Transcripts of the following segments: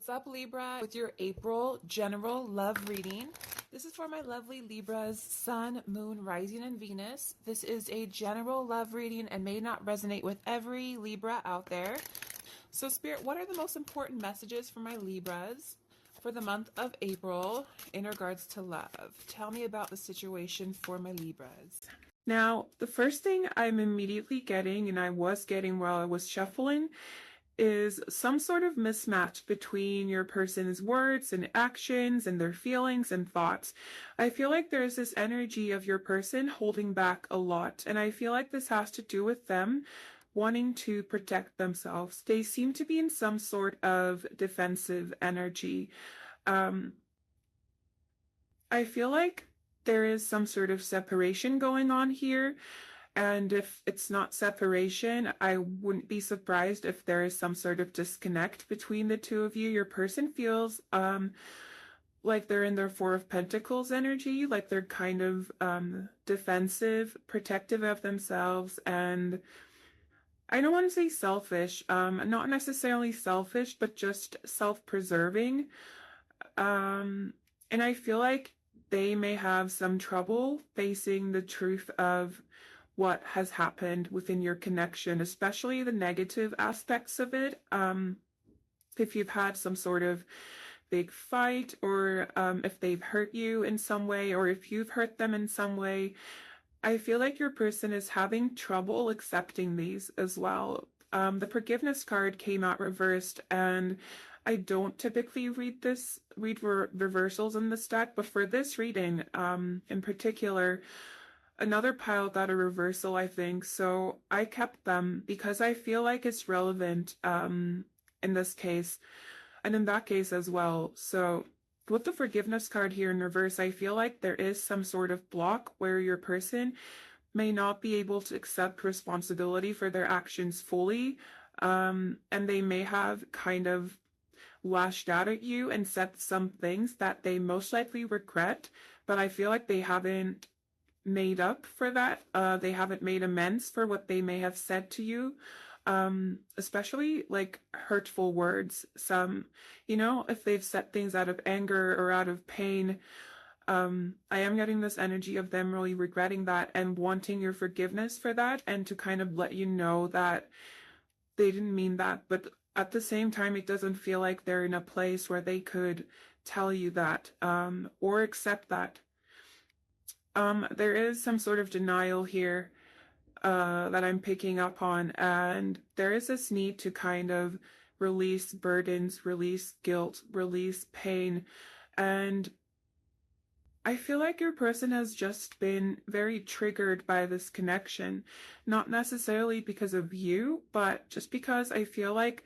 What's up, Libra, with your April general love reading. This is for my lovely Libras, Sun, Moon, Rising, and Venus. This is a general love reading and may not resonate with every Libra out there. So, Spirit, what are the most important messages for my Libras for the month of April in regards to love? Tell me about the situation for my Libras. Now, the first thing I'm immediately getting, and I was getting while I was shuffling, is some sort of mismatch between your person's words and actions and their feelings and thoughts. I feel like there's this energy of your person holding back a lot, and I feel like this has to do with them wanting to protect themselves. They seem to be in some sort of defensive energy. I feel like there is some sort of separation going on here. And if it's not separation, I wouldn't be surprised if there is some sort of disconnect between the two of you. Your person feels like they're in their Four of Pentacles energy, like they're kind of defensive, protective of themselves, and I don't want to say selfish, not necessarily selfish, but just self-preserving. And I feel like they may have some trouble facing the truth of what has happened within your connection, especially the negative aspects of it. If you've had some sort of big fight, or if they've hurt you in some way, or if you've hurt them in some way, I feel like your person is having trouble accepting these as well. The forgiveness card came out reversed, and I don't typically read reversals in this deck, but for this reading in particular, another pile got a reversal, I think, so I kept them because I feel like it's relevant in this case and in that case as well. So with the forgiveness card here in reverse, I feel like there is some sort of block where your person may not be able to accept responsibility for their actions fully, and they may have kind of lashed out at you and said some things that they most likely regret, but I feel like they haven't made up for that. They haven't made amends for what they may have said to you, especially like hurtful words. Some, if they've said things out of anger or out of pain, I am getting this energy of them really regretting that and wanting your forgiveness for that, and to kind of let you know that they didn't mean that. But at the same time, it doesn't feel like they're in a place where they could tell you that or accept that. There is some sort of denial here that I'm picking up on, and there is this need to kind of release burdens, release guilt, release pain, and I feel like your person has just been very triggered by this connection, not necessarily because of you, but just because I feel like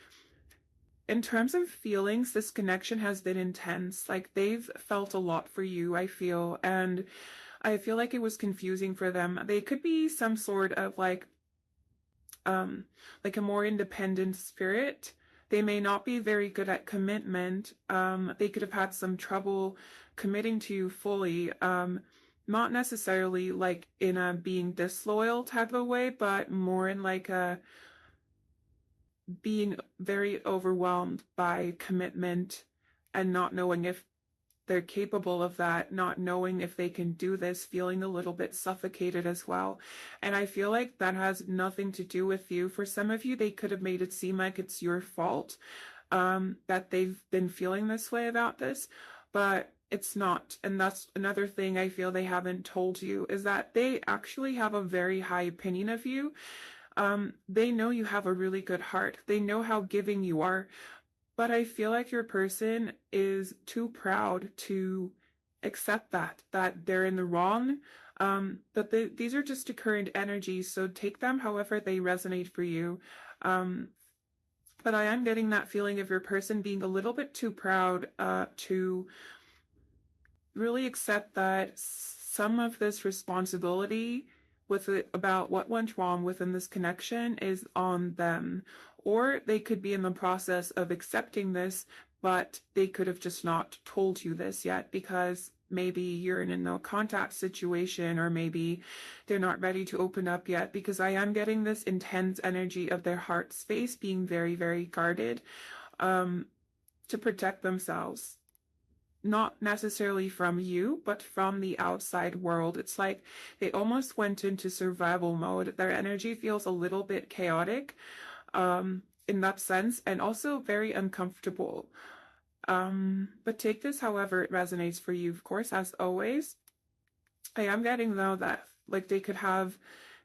in terms of feelings, this connection has been intense. Like they've felt a lot for you, I feel, and I feel like it was confusing for them. They could be some sort of like a more independent spirit. They may not be very good at commitment. They could have had some trouble committing to you fully. Not necessarily like in a being disloyal type of way, but more in like a being very overwhelmed by commitment and not knowing if they're capable of that, not knowing if they can do this, feeling a little bit suffocated as well. And I feel like that has nothing to do with you. For some of you, they could have made it seem like it's your fault that they've been feeling this way about this, but it's not. And that's another thing I feel they haven't told you, is that they actually have a very high opinion of you. They know you have a really good heart. They know how giving you are. But I feel like your person is too proud to accept that they're in the wrong. But these are just the current energies, so take them however they resonate for you. But I am getting that feeling of your person being a little bit too proud to really accept that some of this responsibility about what went wrong within this connection is on them. Or they could be in the process of accepting this, but they could have just not told you this yet because maybe you're in a no contact situation, or maybe they're not ready to open up yet, because I am getting this intense energy of their heart space being very, very guarded. to protect themselves. Not necessarily from you, but from the outside world. It's like they almost went into survival mode. Their energy feels a little bit chaotic, in that sense, and also very uncomfortable. But take this however it resonates for you, of course, as always. I am getting though that like they could have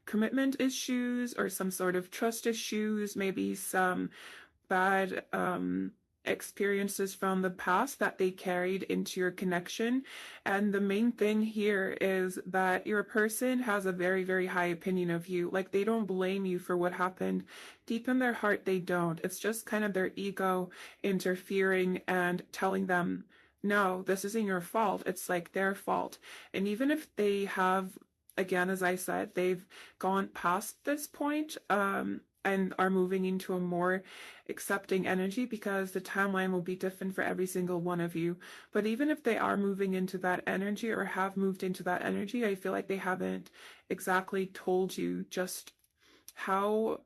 commitment issues or some sort of trust issues, maybe some bad experiences from the past that they carried into your connection. And the main thing here is that your person has a very, very high opinion of you. Like they don't blame you for what happened. Deep in their heart, they don't. It's just kind of their ego interfering and telling them, no, this isn't your fault. It's like their fault. And even if they have, again, as I said, they've gone past this point, and are moving into a more accepting energy, because the timeline will be different for every single one of you. But even if they are moving into that energy or have moved into that energy, I feel like they haven't exactly told you just how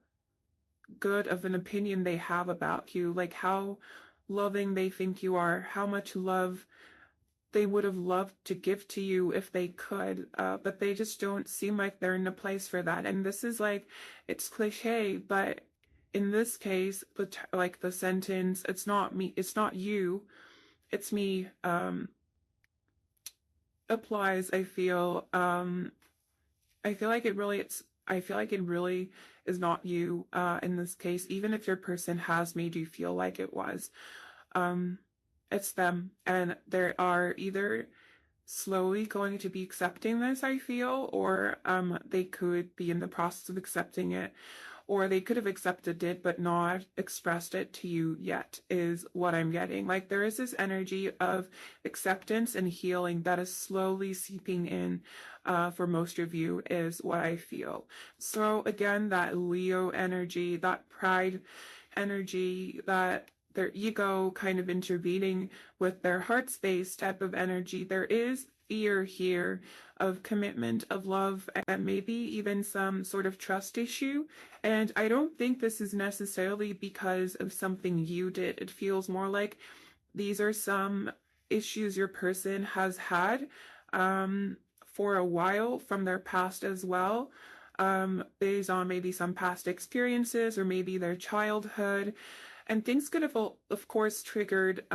good of an opinion they have about you, like how loving they think you are, how much love they would have loved to give to you if they could, but they just don't seem like they're in a place for that. And this is like, it's cliche, but in this case, like the sentence, it's not me, it's not you, it's me, applies, I feel. I feel like it really, I feel like it really is not you, in this case, even if your person has made you feel like it was. It's them, and they are either slowly going to be accepting this, I feel, or they could be in the process of accepting it, or they could have accepted it but not expressed it to you yet, is what I'm getting. Like there is this energy of acceptance and healing that is slowly seeping in, for most of you, is what I feel. So again, that Leo energy, that pride energy, that their ego kind of intervening with their heart space type of energy. There is fear here of commitment, of love, and maybe even some sort of trust issue. And I don't think this is necessarily because of something you did. It feels more like these are some issues your person has had, for a while from their past as well, based on maybe some past experiences or maybe their childhood. And things could have, of course, triggered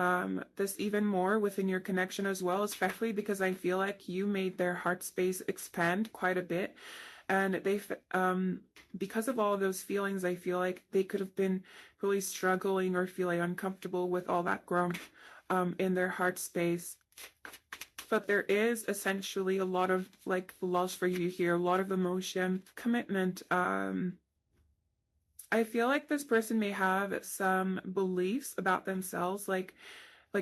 this even more within your connection as well, especially because I feel like you made their heart space expand quite a bit. And because of all of those feelings, I feel like they could have been really struggling or feeling uncomfortable with all that growth in their heart space. But there is essentially a lot of like loss for you here, a lot of emotion, commitment. I feel like this person may have some beliefs about themselves, like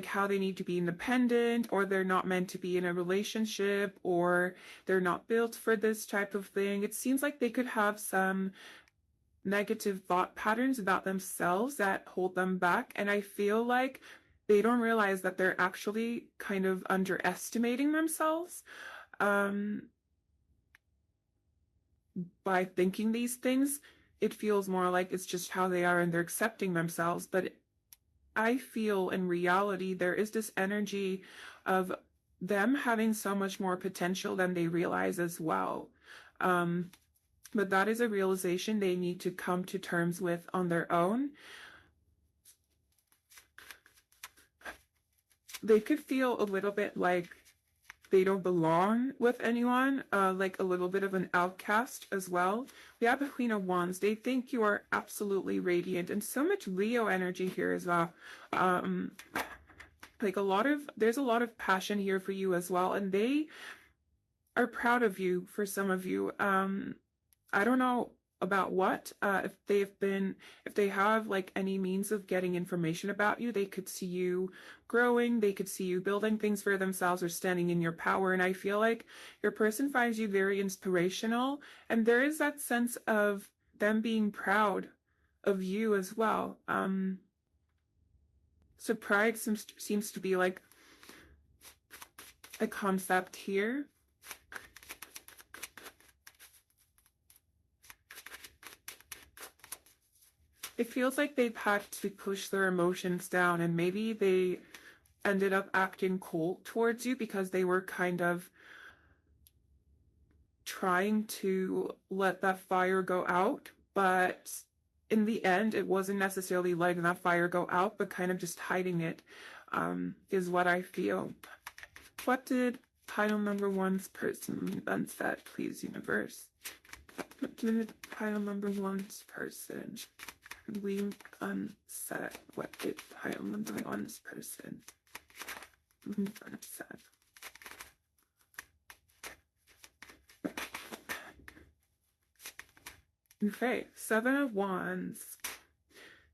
how they need to be independent, or they're not meant to be in a relationship, or they're not built for this type of thing. It seems like they could have some negative thought patterns about themselves that hold them back. And I feel like they don't realize that they're actually kind of underestimating themselves, by thinking these things. It feels more like it's just how they are and they're accepting themselves. But I feel in reality, there is this energy of them having so much more potential than they realize as well. But that is a realization they need to come to terms with on their own. They could feel a little bit like they don't belong with anyone, like a little bit of an outcast as well. We have a Queen of Wands. They think you are absolutely radiant, and so much Leo energy here as well. Like there's a lot of passion here for you as well, and they are proud of you. For some of you, I don't know about what, if they have like any means of getting information about you, they could see you growing, they could see you building things for themselves or standing in your power. And I feel like your person finds you very inspirational, and there is that sense of them being proud of you as well. So pride seems to be like a concept here. It feels like they've had to push their emotions down, and maybe they ended up acting cold towards you because they were kind of trying to let that fire go out, but in the end, it wasn't necessarily letting that fire go out, but kind of just hiding it, is what I feel. What did pile number one's person unset, please, universe? What did pile number one's person leave unset? What did pile number one's person leave unset? Okay, 7 of Wands,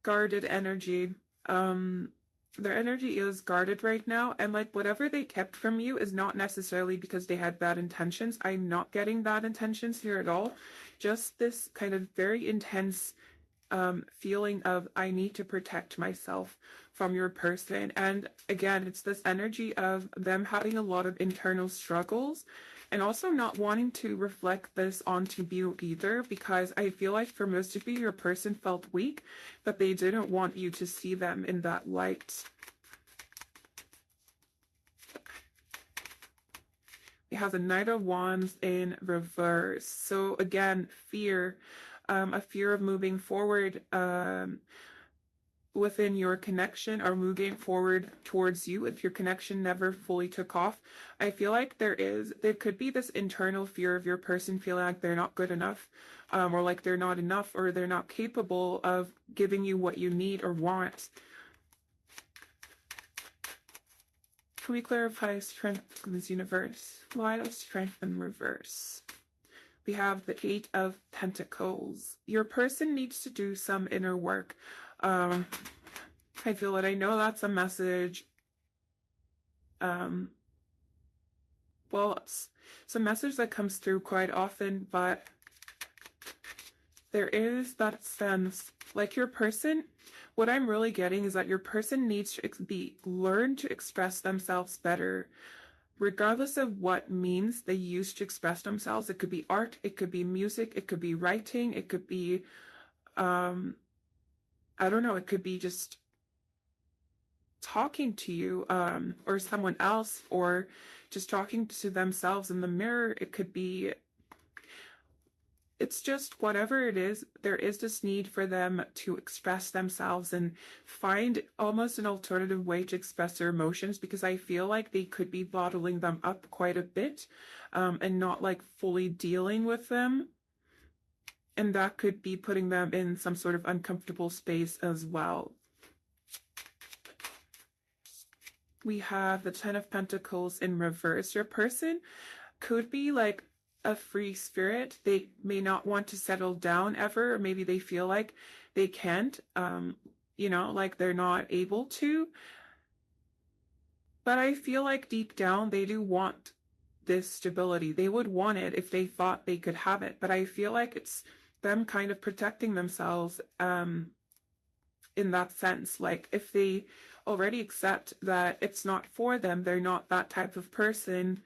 guarded energy. Their energy is guarded right now, and like whatever they kept from you is not necessarily because they had bad intentions. I'm not getting bad intentions here at all. Just this kind of very intense feeling of I need to protect myself from your person. And again, it's this energy of them having a lot of internal struggles and also not wanting to reflect this onto you either, because I feel like for most of you, your person felt weak, but they didn't want you to see them in that light. We have the Knight of Wands in reverse. So again, fear, a fear of moving forward within your connection or moving forward towards you if your connection never fully took off. I feel like there could be this internal fear of your person feeling like they're not good enough, or like they're not enough, or they're not capable of giving you what you need or want. Can we clarify strength in this universe? Why does strength in reverse? We have the 8 of Pentacles. Your person needs to do some inner work. I feel that I know that's a message. Well, it's a message that comes through quite often, but there is that sense, like your person, what I'm really getting is that your person needs to learn to express themselves better, regardless of what means they use to express themselves. It could be art, it could be music, it could be writing, it could be, I don't know, it could be just talking to you, or someone else, or just talking to themselves in the mirror. It could be, it's just whatever it is, there is this need for them to express themselves and find almost an alternative way to express their emotions, because I feel like they could be bottling them up quite a bit, and not like fully dealing with them. And that could be putting them in some sort of uncomfortable space as well. We have the 10 of Pentacles in reverse. Your person could be like a free spirit. They may not want to settle down ever, or maybe they feel like they can't, you know, like they're not able to. But I feel like deep down they do want this stability. They would want it if they thought they could have it. But I feel like it's them kind of protecting themselves in that sense. Like if they already accept that it's not for them, they're not that type of person.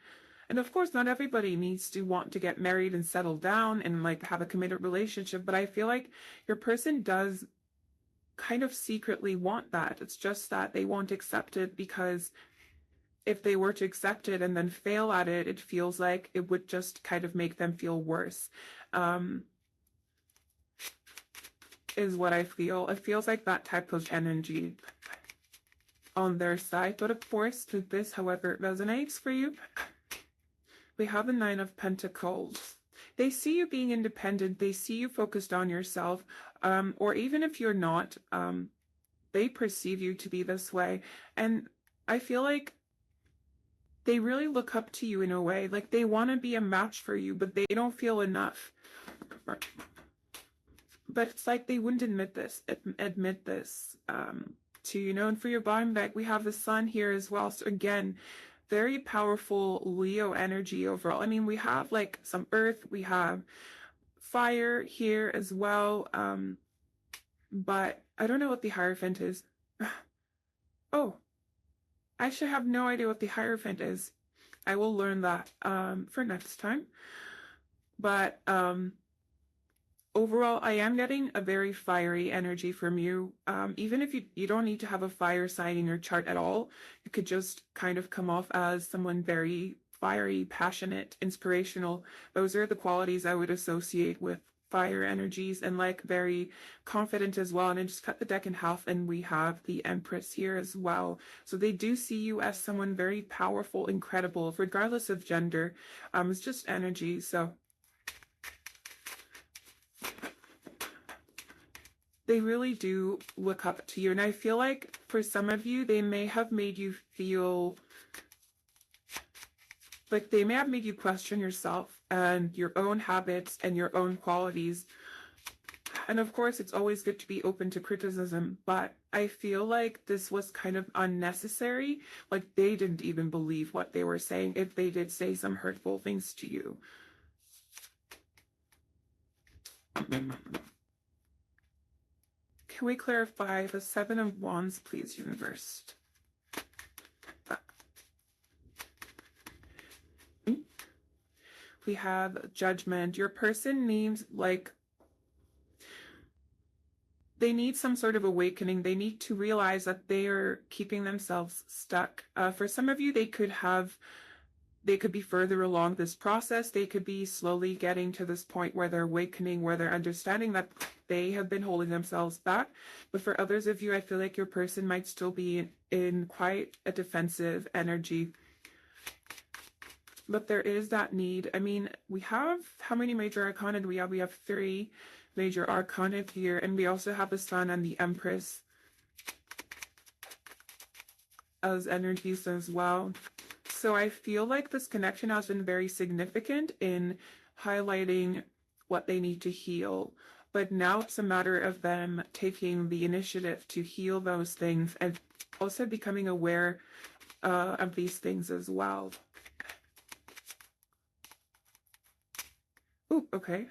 And of course, not everybody needs to want to get married and settle down and like have a committed relationship, but I feel like your person does kind of secretly want that. It's just that they won't accept it, because if they were to accept it and then fail at it, it feels like it would just kind of make them feel worse. Is what I feel. It feels like that type of energy on their side. But of course, to this, however, it resonates for you. We have the 9 of Pentacles. They see you being independent. They see you focused on yourself. Or even if you're not, they perceive you to be this way. And I feel like they really look up to you in a way. Like they want to be a match for you, but they don't feel enough. But it's like they wouldn't admit this to you know. And for your bottom deck, we have the Sun here as well. So again, very powerful Leo energy overall. I mean, we have like some earth, we have fire here as well. But I don't know what the Hierophant is. Oh, I actually have no idea what the Hierophant is. I will learn that for next time. But Overall, I am getting a very fiery energy from you. Even if you don't need to have a fire sign in your chart at all, you could just kind of come off as someone very fiery, passionate, inspirational. Those are the qualities I would associate with fire energies, and like very confident as well. And I just cut the deck in half and we have the Empress here as well. So they do see you as someone very powerful, incredible, regardless of gender. It's just energy. So they really do look up to you. And I feel like for some of you, they may have made you feel like they may have made you question yourself and your own habits and your own qualities. And of course, it's always good to be open to criticism, but I feel like this was kind of unnecessary. Like they didn't even believe what they were saying if they did say some hurtful things to you. Can we clarify the Seven of Wands, please, universe? We have Judgment. Your person needs, like, they need some sort of awakening. They need to realize that they are keeping themselves stuck. For some of you, they could be further along this process. They could be slowly getting to this point where they're awakening, where they're understanding that they have been holding themselves back. But for others of you, I feel like your person might still be in quite a defensive energy. But there is that need. I mean, we have, how many major arcana do we have? We have 3 major arcana here, and we also have the Sun and the Empress as energies as well. So I feel like this connection has been very significant in highlighting what they need to heal. But now it's a matter of them taking the initiative to heal those things and also becoming aware of these things as well. Oh, okay.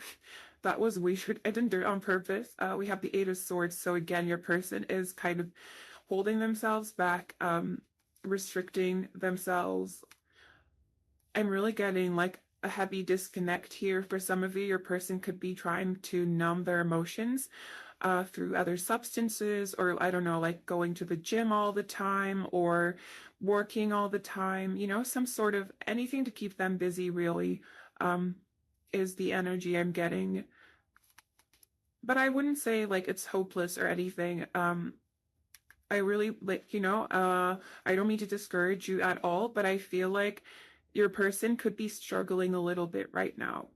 That was weird. I didn't do it on purpose. We have the 8 of Swords. So again, your person is kind of holding themselves back, restricting themselves. I'm really getting like a heavy disconnect here. For some of you, your person could be trying to numb their emotions through other substances, or I don't know, like going to the gym all the time or working all the time, you know, some sort of anything to keep them busy really is the energy I'm getting. But I wouldn't say like it's hopeless or anything. I really like, you know, I don't mean to discourage you at all, but I feel like your person could be struggling a little bit right now.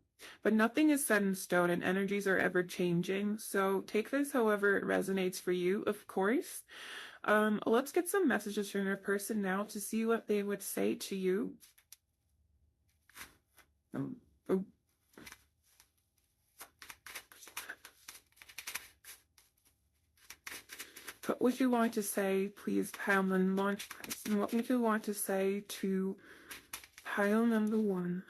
But nothing is set in stone and energies are ever changing. So take this however it resonates for you, of course. Let's get some messages from your person now to see what they would say to you. Oh. What would you want to say, please, pile and launch person? What would you want to say to pile number 1?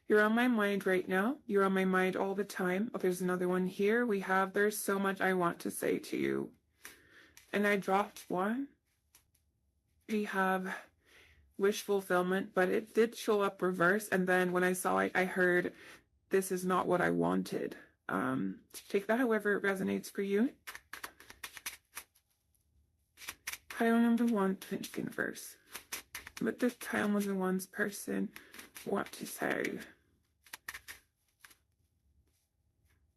You're on my mind right now. You're on my mind all the time. Oh, there's another one here. We have, there's so much I want to say to you. And I dropped 1. We have wish fulfillment, but it did show up reverse. And then when I saw it, I heard, this is not what I wanted. Take that however it resonates for you. Pile number 1, Twitch universe. What does pile number 1's person want to say?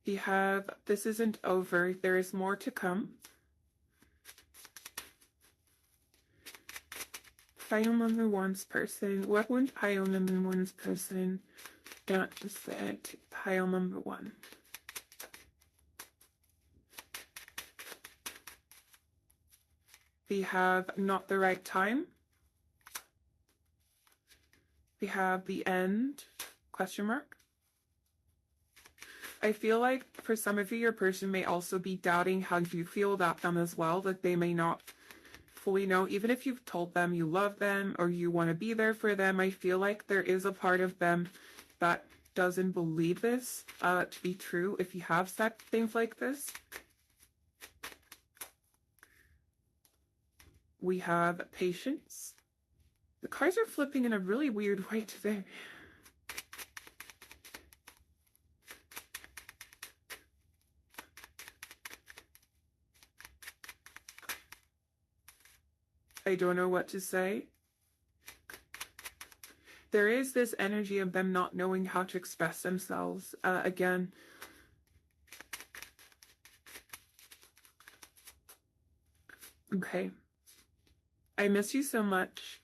We have, this isn't over. There is more to come. Pile number 1's person. What would pile number 1's person want to say to pile number 1? We have not the right time. We have the end, question mark. I feel like for some of you, your person may also be doubting how you feel about them as well, that they may not fully know, even if you've told them you love them or you want to be there for them. I feel like there is a part of them that doesn't believe this to be true if you have said things like this. We have patience. The cards are flipping in a really weird way today. I don't know what to say. There is this energy of them not knowing how to express themselves. Again, okay. I miss you so much.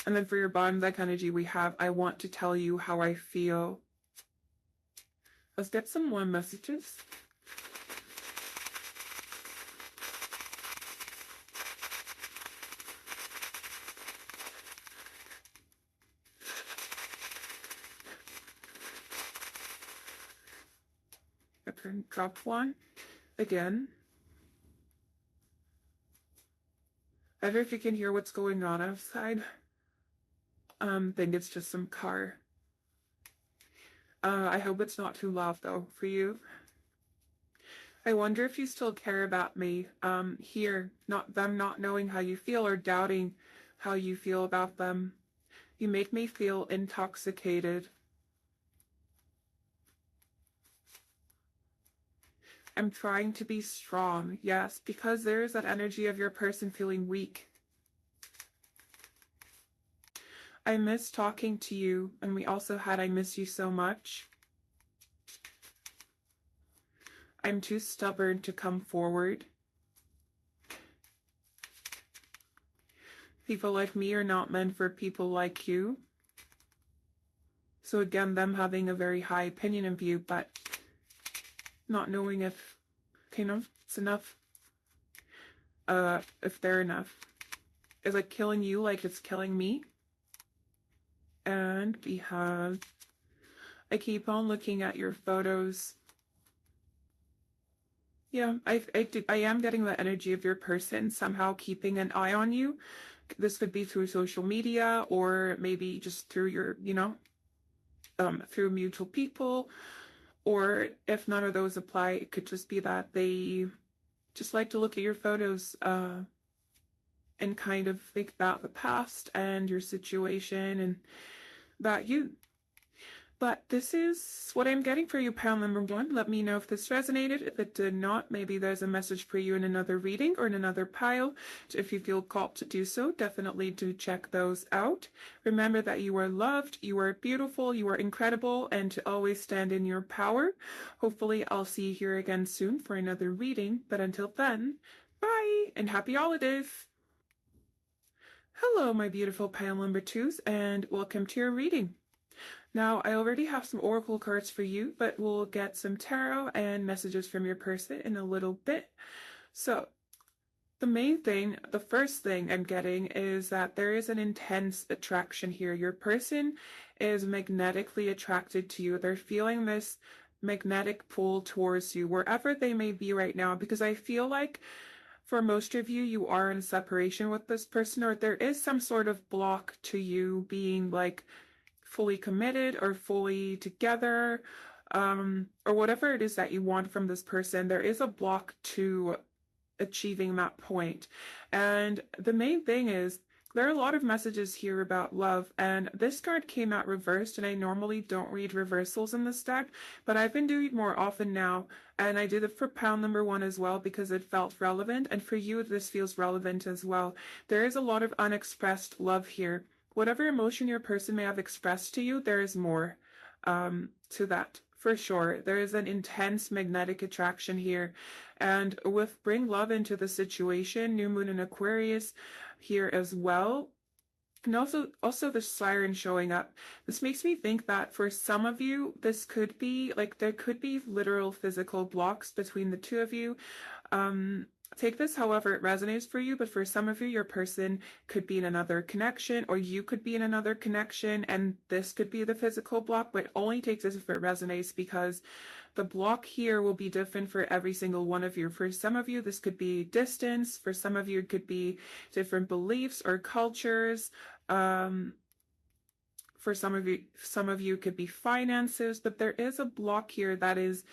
And then for your bottom deck energy, we have, I want to tell you how I feel. Let's get some more messages. Drop one again. I don't know if you can hear what's going on outside. Think it's just some car. I hope it's not too loud though for you. I wonder if you still care about me. Here, them not knowing how you feel or doubting how you feel about them. You make me feel intoxicated. I'm trying to be strong, yes, because there is that energy of your person feeling weak. I miss talking to you, and we also had I miss you so much. I'm too stubborn to come forward. People like me are not meant for people like you. So again, them having a very high opinion of you, but not knowing if, okay, no, it's enough. If they're enough. Is like killing you like it's killing me. And we have, I keep on looking at your photos. Yeah, I am getting the energy of your person somehow keeping an eye on you. This could be through social media or maybe just through your, through mutual people. Or if none of those apply, it could just be that they just like to look at your photos and kind of think about the past and your situation and about you. But this is what I'm getting for you, pile number 1. Let me know if this resonated. If it did not, maybe there's a message for you in another reading or in another pile. If you feel called to do so, definitely do check those out. Remember that you are loved, you are beautiful, you are incredible, and to always stand in your power. Hopefully, I'll see you here again soon for another reading. But until then, bye and happy holidays. Hello, my beautiful pile number 2s, and welcome to your reading. Now, I already have some oracle cards for you, but we'll get some tarot and messages from your person in a little bit. So, the first thing I'm getting is that there is an intense attraction here. Your person is magnetically attracted to you. They're feeling this magnetic pull towards you, wherever they may be right now, because I feel like for most of you, you are in separation with this person, or there is some sort of block to you being like fully committed or fully together, or whatever it is that you want from this person. There is a block to achieving that point. And the main thing is, there are a lot of messages here about love, and this card came out reversed, and I normally don't read reversals in this deck, but I've been doing it more often now, and I did it for pile number 1 as well because it felt relevant, and for you this feels relevant as well. There is a lot of unexpressed love here. Whatever emotion your person may have expressed to you, there is more to that, for sure. There is an intense magnetic attraction here. And with bring love into the situation, new moon in Aquarius here as well. And also the siren showing up. This makes me think that for some of you, this could be like there could be literal physical blocks between the two of you. Take this however it resonates for you, but for some of you, your person could be in another connection, or you could be in another connection, and this could be the physical block, but only takes this if it resonates, because the block here will be different for every single one of you. For some of you, this could be distance. For some of you, it could be different beliefs or cultures. For some of you, it could be finances, but there is a block here that is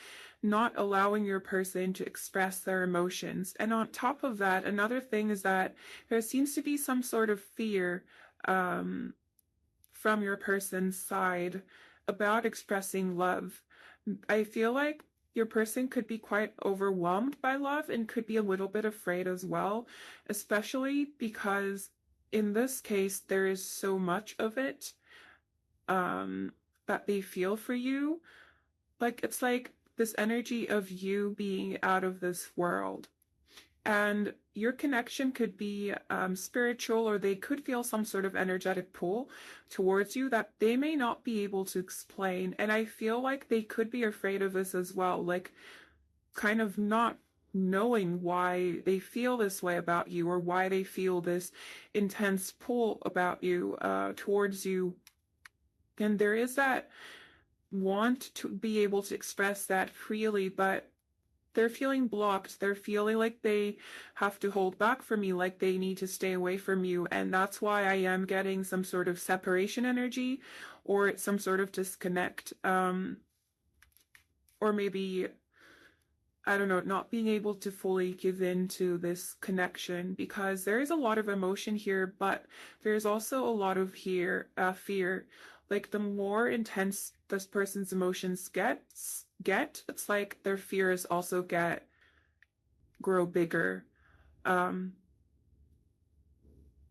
not allowing your person to express their emotions. And on top of that, another thing is that there seems to be some sort of fear from your person's side about expressing love. I feel like your person could be quite overwhelmed by love and could be a little bit afraid as well, especially because in this case, there is so much of it that they feel for you. Like, it's like this energy of you being out of this world. And your connection could be spiritual, or they could feel some sort of energetic pull towards you that they may not be able to explain. And I feel like they could be afraid of this as well, like kind of not knowing why they feel this way about you, or why they feel this intense pull about you, towards you. And there is that want to be able to express that freely, but they're feeling blocked. They're feeling like they have to hold back from you, like they need to stay away from you. And that's why I am getting some sort of separation energy, or some sort of disconnect. Or maybe, I don't know, not being able to fully give in to this connection, because there is a lot of emotion here, but there's also a lot of fear. Like, the more intense this person's emotions get, it's like their fears also grow bigger. And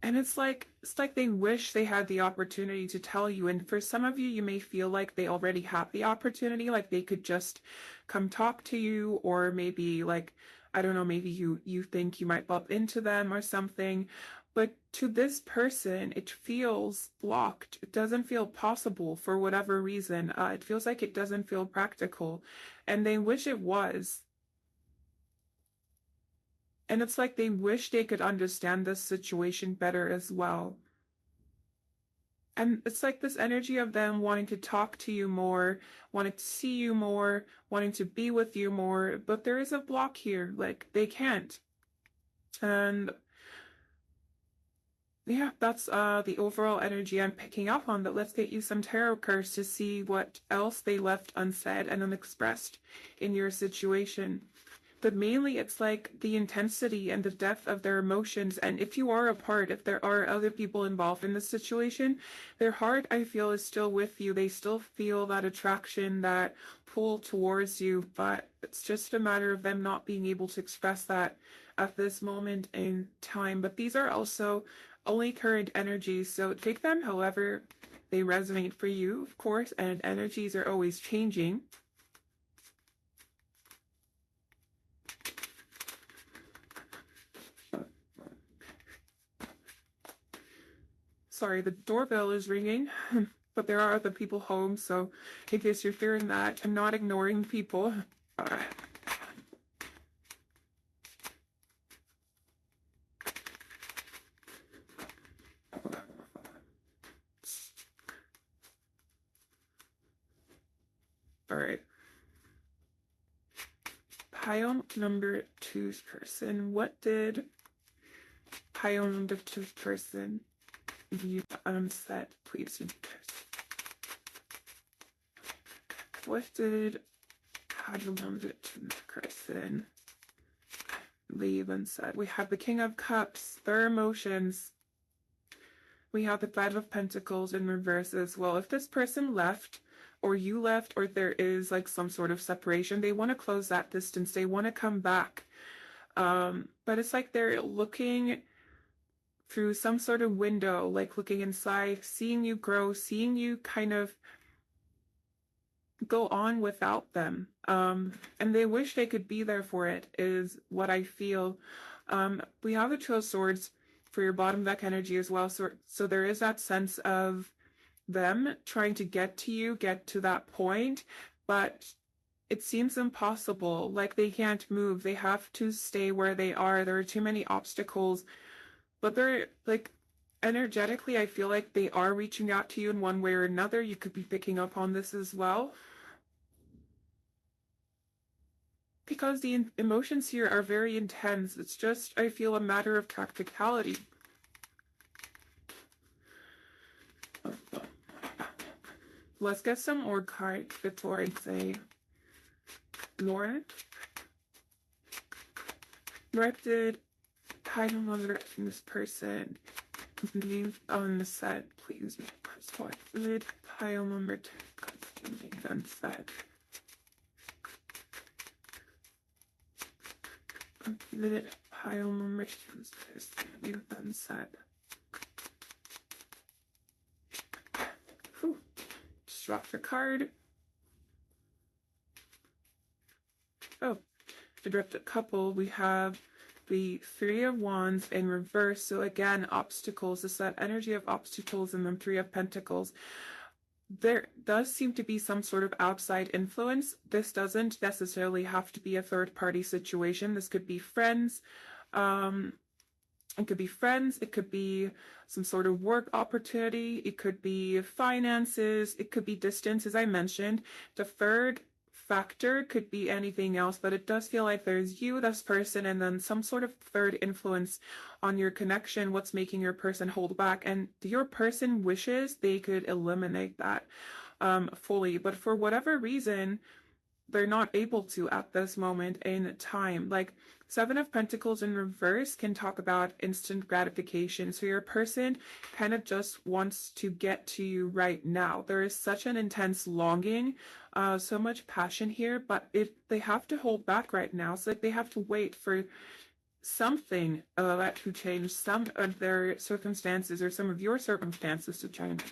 it's like they wish they had the opportunity to tell you. And for some of you, you may feel like they already have the opportunity, like they could just come talk to you, or maybe, like, I don't know, maybe you think you might bump into them or something. But to this person, it feels blocked. It doesn't feel possible for whatever reason. It feels like it doesn't feel practical, and they wish it was. And it's like they wish they could understand this situation better as well. And it's like this energy of them wanting to talk to you more, wanting to see you more, wanting to be with you more, but there is a block here. Like, they can't. And yeah, that's the overall energy I'm picking up on. But let's get you some tarot cards to see what else they left unsaid and unexpressed in your situation. But mainly it's like the intensity and the depth of their emotions. And if you are apart, if there are other people involved in this situation, their heart, I feel, is still with you. They still feel that attraction, that pull towards you, but it's just a matter of them not being able to express that at this moment in time. But these are also only current energies, so take them however they resonate for you, of course, and energies are always changing. Sorry, the doorbell is ringing, but there are other people home, so in case you're fearing that, I'm not ignoring people. Alright. Pile number 2's person. What did pile number 2's person you unset, please? What did pile number 2's person leave unsaid? We have the King of Cups, their emotions. We have the Five of Pentacles in reverse as well. If this person left, or you left, or there is like some sort of separation, they want to close that distance. They want to come back. But it's like they're looking through some sort of window, like looking inside, seeing you grow, seeing you kind of go on without them. And they wish they could be there for it, is what I feel. We have the Two of Swords for your bottom deck energy as well. So there is that sense of them trying to get to you, get to that point, but it seems impossible. Like, they can't move. They have to stay where they are. There are too many obstacles. But they're, like, energetically, I feel like they are reaching out to you in one way or another. You could be picking up on this as well. Because the emotions here are very intense. It's just, I feel, a matter of practicality. Let's get some more cards before I say Laura. What did title number from this person leave on the set, please? What did pile number 2 leave on set? The pile membranes you've been set. Whew. Just drop your card. Oh, to drift a couple, we have the Three of Wands in reverse. So again, obstacles, it's that energy of obstacles, and then Three of Pentacles. There does seem to be some sort of outside influence. This doesn't necessarily have to be a third-party situation. This could be friends. It could be friends. It could be some sort of work opportunity. It could be finances. It could be distance, as I mentioned. The third factor could be anything else, but it does feel like there's you, this person, and then some sort of third influence on your connection, what's making your person hold back. And your person wishes they could eliminate that fully, but for whatever reason, they're not able to at this moment in time. Like, Seven of Pentacles in reverse can talk about instant gratification. So your person kind of just wants to get to you right now. There is such an intense longing, so much passion here, but they have to hold back right now. So they have to wait for something to change, some of their circumstances or some of your circumstances to change.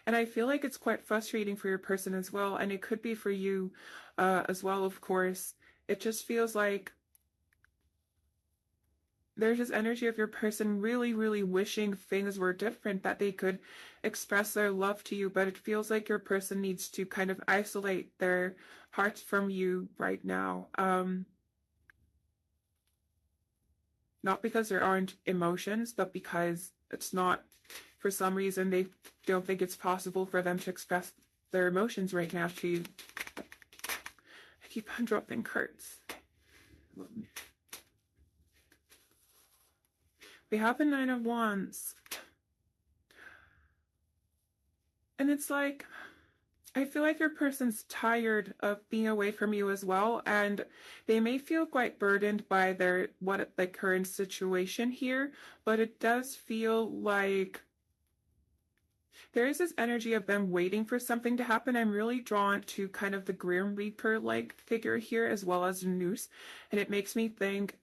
And I feel like it's quite frustrating for your person as well, and it could be for you as well, of course. It just feels like there's this energy of your person really, really wishing things were different, that they could express their love to you, but it feels like your person needs to kind of isolate their hearts from you right now. Not because there aren't emotions, but because it's not, for some reason, they don't think it's possible for them to express their emotions right now to you. I keep on dropping cards. We have a Nine of Wands. And it's like, I feel like your person's tired of being away from you as well, and they may feel quite burdened by their current situation here, but it does feel like there is this energy of them waiting for something to happen. I'm really drawn to kind of the Grim Reaper-like figure here, as well as the noose. And it makes me think,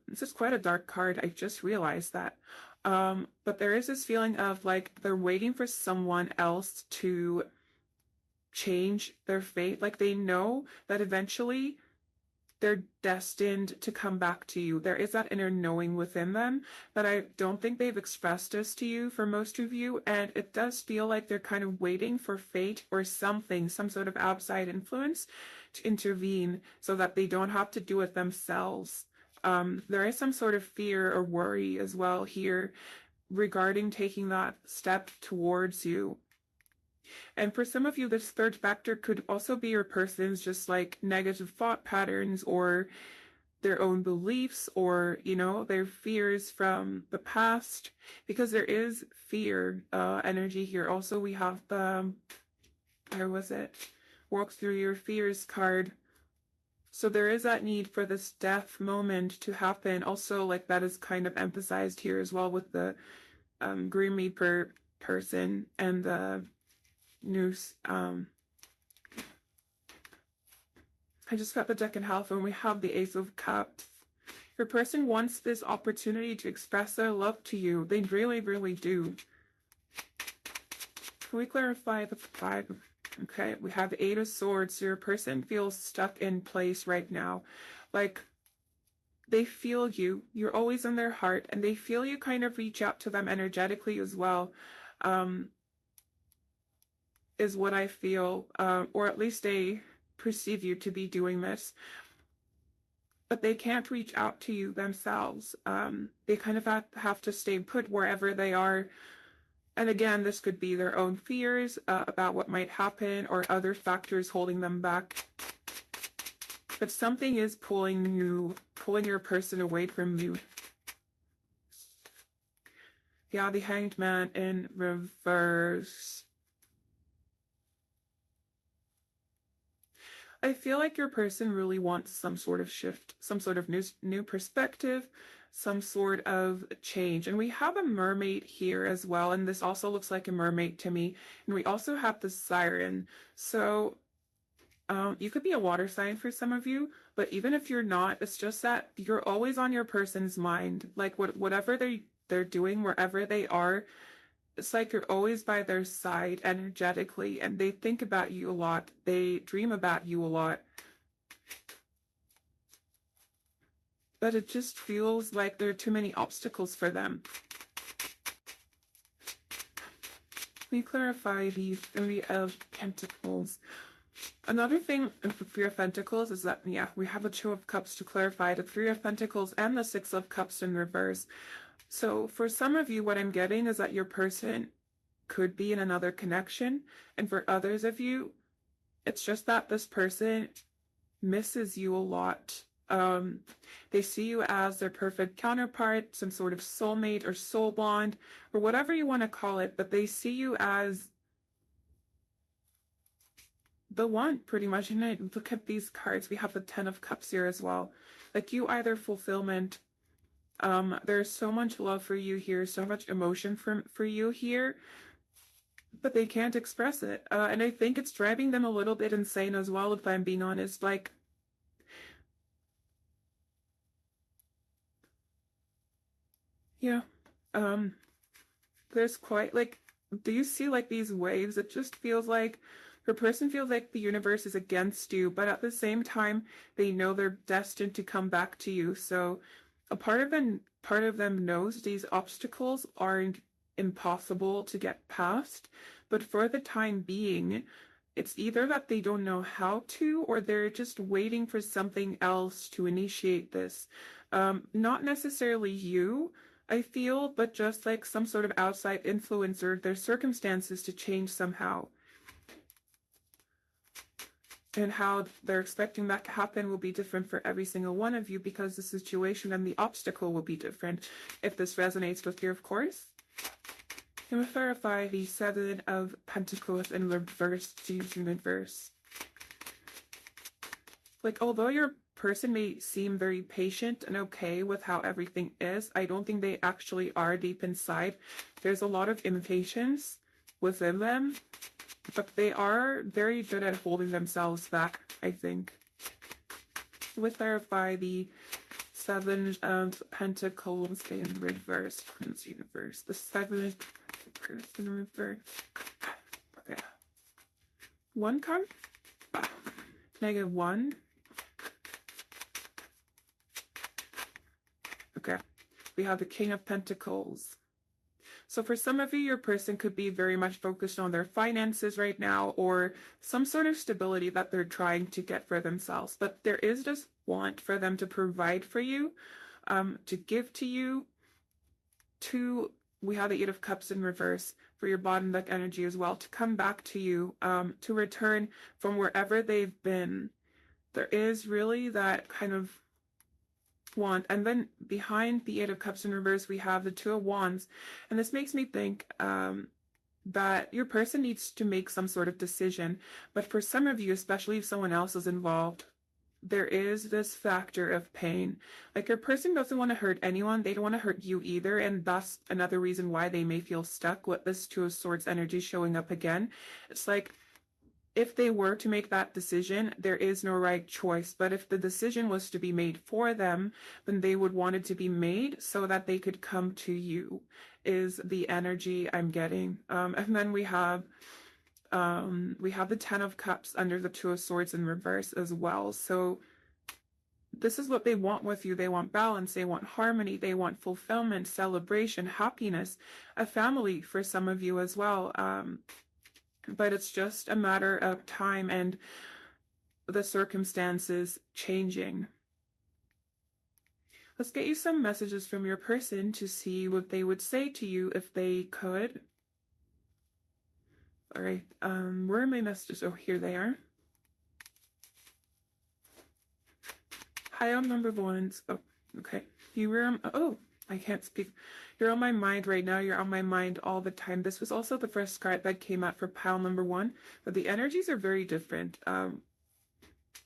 this is quite a dark card. I just realized that. But there is this feeling of like they're waiting for someone else to change their fate. Like they know that eventually they're destined to come back to you. There is that inner knowing within them that I don't think they've expressed this to you for most of you, and it does feel like they're kind of waiting for fate or something, some sort of outside influence to intervene so that they don't have to do it themselves. There is some sort of fear or worry as well here regarding taking that step towards you. And for some of you, this third factor could also be your person's just like negative thought patterns or their own beliefs, or, you know, their fears from the past, because there is fear energy here. Also, we have the, where was it? Walk through your fears card. So there is that need for this death moment to happen. Also, like that is kind of emphasized here as well with the Grim Reaper person and the noose. I just got the deck in half and we have the Ace of Cups. Your person wants this opportunity to express their love to you. They really, really do. Can we clarify the 5? Okay, we have the Eight of Swords. So your person feels stuck in place right now. Like, they feel you. You're always in their heart, and they feel you kind of reach out to them energetically as well. Is what I feel, or at least they perceive you to be doing this, but they can't reach out to you themselves. They kind of have to stay put wherever they are. And again, this could be their own fears about what might happen or other factors holding them back. But something is pulling your person away from you. Yeah, the Hanged Man in reverse. I feel like your person really wants some sort of shift, some sort of new perspective, some sort of change. And we have a mermaid here as well, and this also looks like a mermaid to me. And we also have the siren. So You could be a water sign for some of you, but even if you're not, it's just that you're always on your person's mind. Like whatever they're doing, wherever they are, it's like you're always by their side energetically, and they think about you a lot. They dream about you a lot. But it just feels like there are too many obstacles for them. Let me clarify the Three of Pentacles. Another thing with the Three of Pentacles is that, yeah, we have a Two of Cups to clarify, the Three of Pentacles and the Six of Cups in reverse. So for some of you, what I'm getting is that your person could be in another connection. And for others of you, it's just that this person misses you a lot. They see you as their perfect counterpart, some sort of soulmate or soul bond, or whatever you want to call it, but they see you as the one, pretty much. And look at these cards. We have the Ten of Cups here as well. Like, you either fulfillment. There's so much love for you here, so much emotion for you here, but they can't express it. And I think it's driving them a little bit insane as well, if I'm being honest. Like, yeah, there's quite, like, do you see, like, these waves? It just feels like your person feels like the universe is against you, but at the same time, they know they're destined to come back to you. So a part of them knows these obstacles aren't impossible to get past, but for the time being, it's either that they don't know how to, or they're just waiting for something else to initiate this. Not necessarily you, I feel, but just like some sort of outside influence or their circumstances to change somehow. And how they're expecting that to happen will be different for every single one of you, because the situation and the obstacle will be different. If this resonates with you, of course. And we'll verify the Seven of Pentacles in reverse, in reverse. Like, although your person may seem very patient and okay with how everything is, I don't think they actually are deep inside. There's a lot of impatience within them, but they are very good at holding themselves back, I think. We'll verify the Seven of Pentacles in reverse. Universe. The Seven of Pentacles in reverse. Okay. One card. -1. Okay. We have the King of Pentacles. So for some of you, your person could be very much focused on their finances right now, or some sort of stability that they're trying to get for themselves. But there is this want for them to provide for you, to give to you. We have the Eight of Cups in reverse for your bottom deck energy as well, to come back to you, to return from wherever they've been. There is really that kind of want. And then behind the Eight of Cups in reverse, we have the Two of Wands. And this makes me think that your person needs to make some sort of decision. But for some of you, especially if someone else is involved, there is this factor of pain. Like, your person doesn't want to hurt anyone. They don't want to hurt you either. And that's another reason why they may feel stuck with this Two of Swords energy showing up again. It's like, if they were to make that decision, there is no right choice. But if the decision was to be made for them, then they would want it to be made so that they could come to you, is the energy I'm getting. And then we have the Ten of Cups under the Two of Swords in reverse as well. So this is what they want with you. They want balance, they want harmony, they want fulfillment, celebration, happiness, a family for some of you as well. But it's just a matter of time and the circumstances changing. Let's get you some messages from your person to see what they would say to you if they could. All right, where are my messages? Oh, here they are. Hi, I'm number one. Oh, okay. You were, oh, I can't speak. You're on my mind right now. You're on my mind all the time. This was also the first card that came out for pile number one, but the energies are very different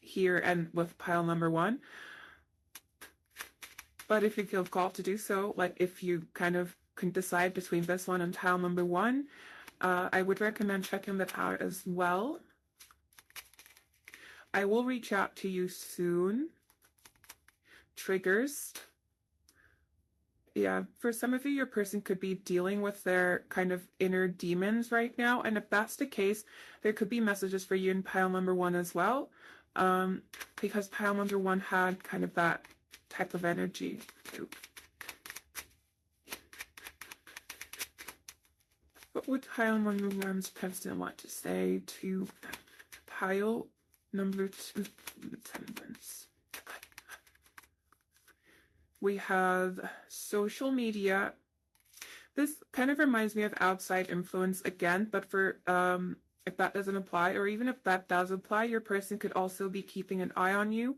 here and with pile number one. But if you feel called to do so, like if you kind of can decide between this one and pile number one, I would recommend checking that out as well. I will reach out to you soon. Triggers. Yeah, for some of you, your person could be dealing with their kind of inner demons right now. And if that's the case, there could be messages for you in pile number 1 as well. Because pile number 1 had kind of that type of energy too. What would pile number 1's president want to say to pile number 2 attendance? We have social media. This kind of reminds me of outside influence again, but for if that doesn't apply, or even if that does apply, your person could also be keeping an eye on you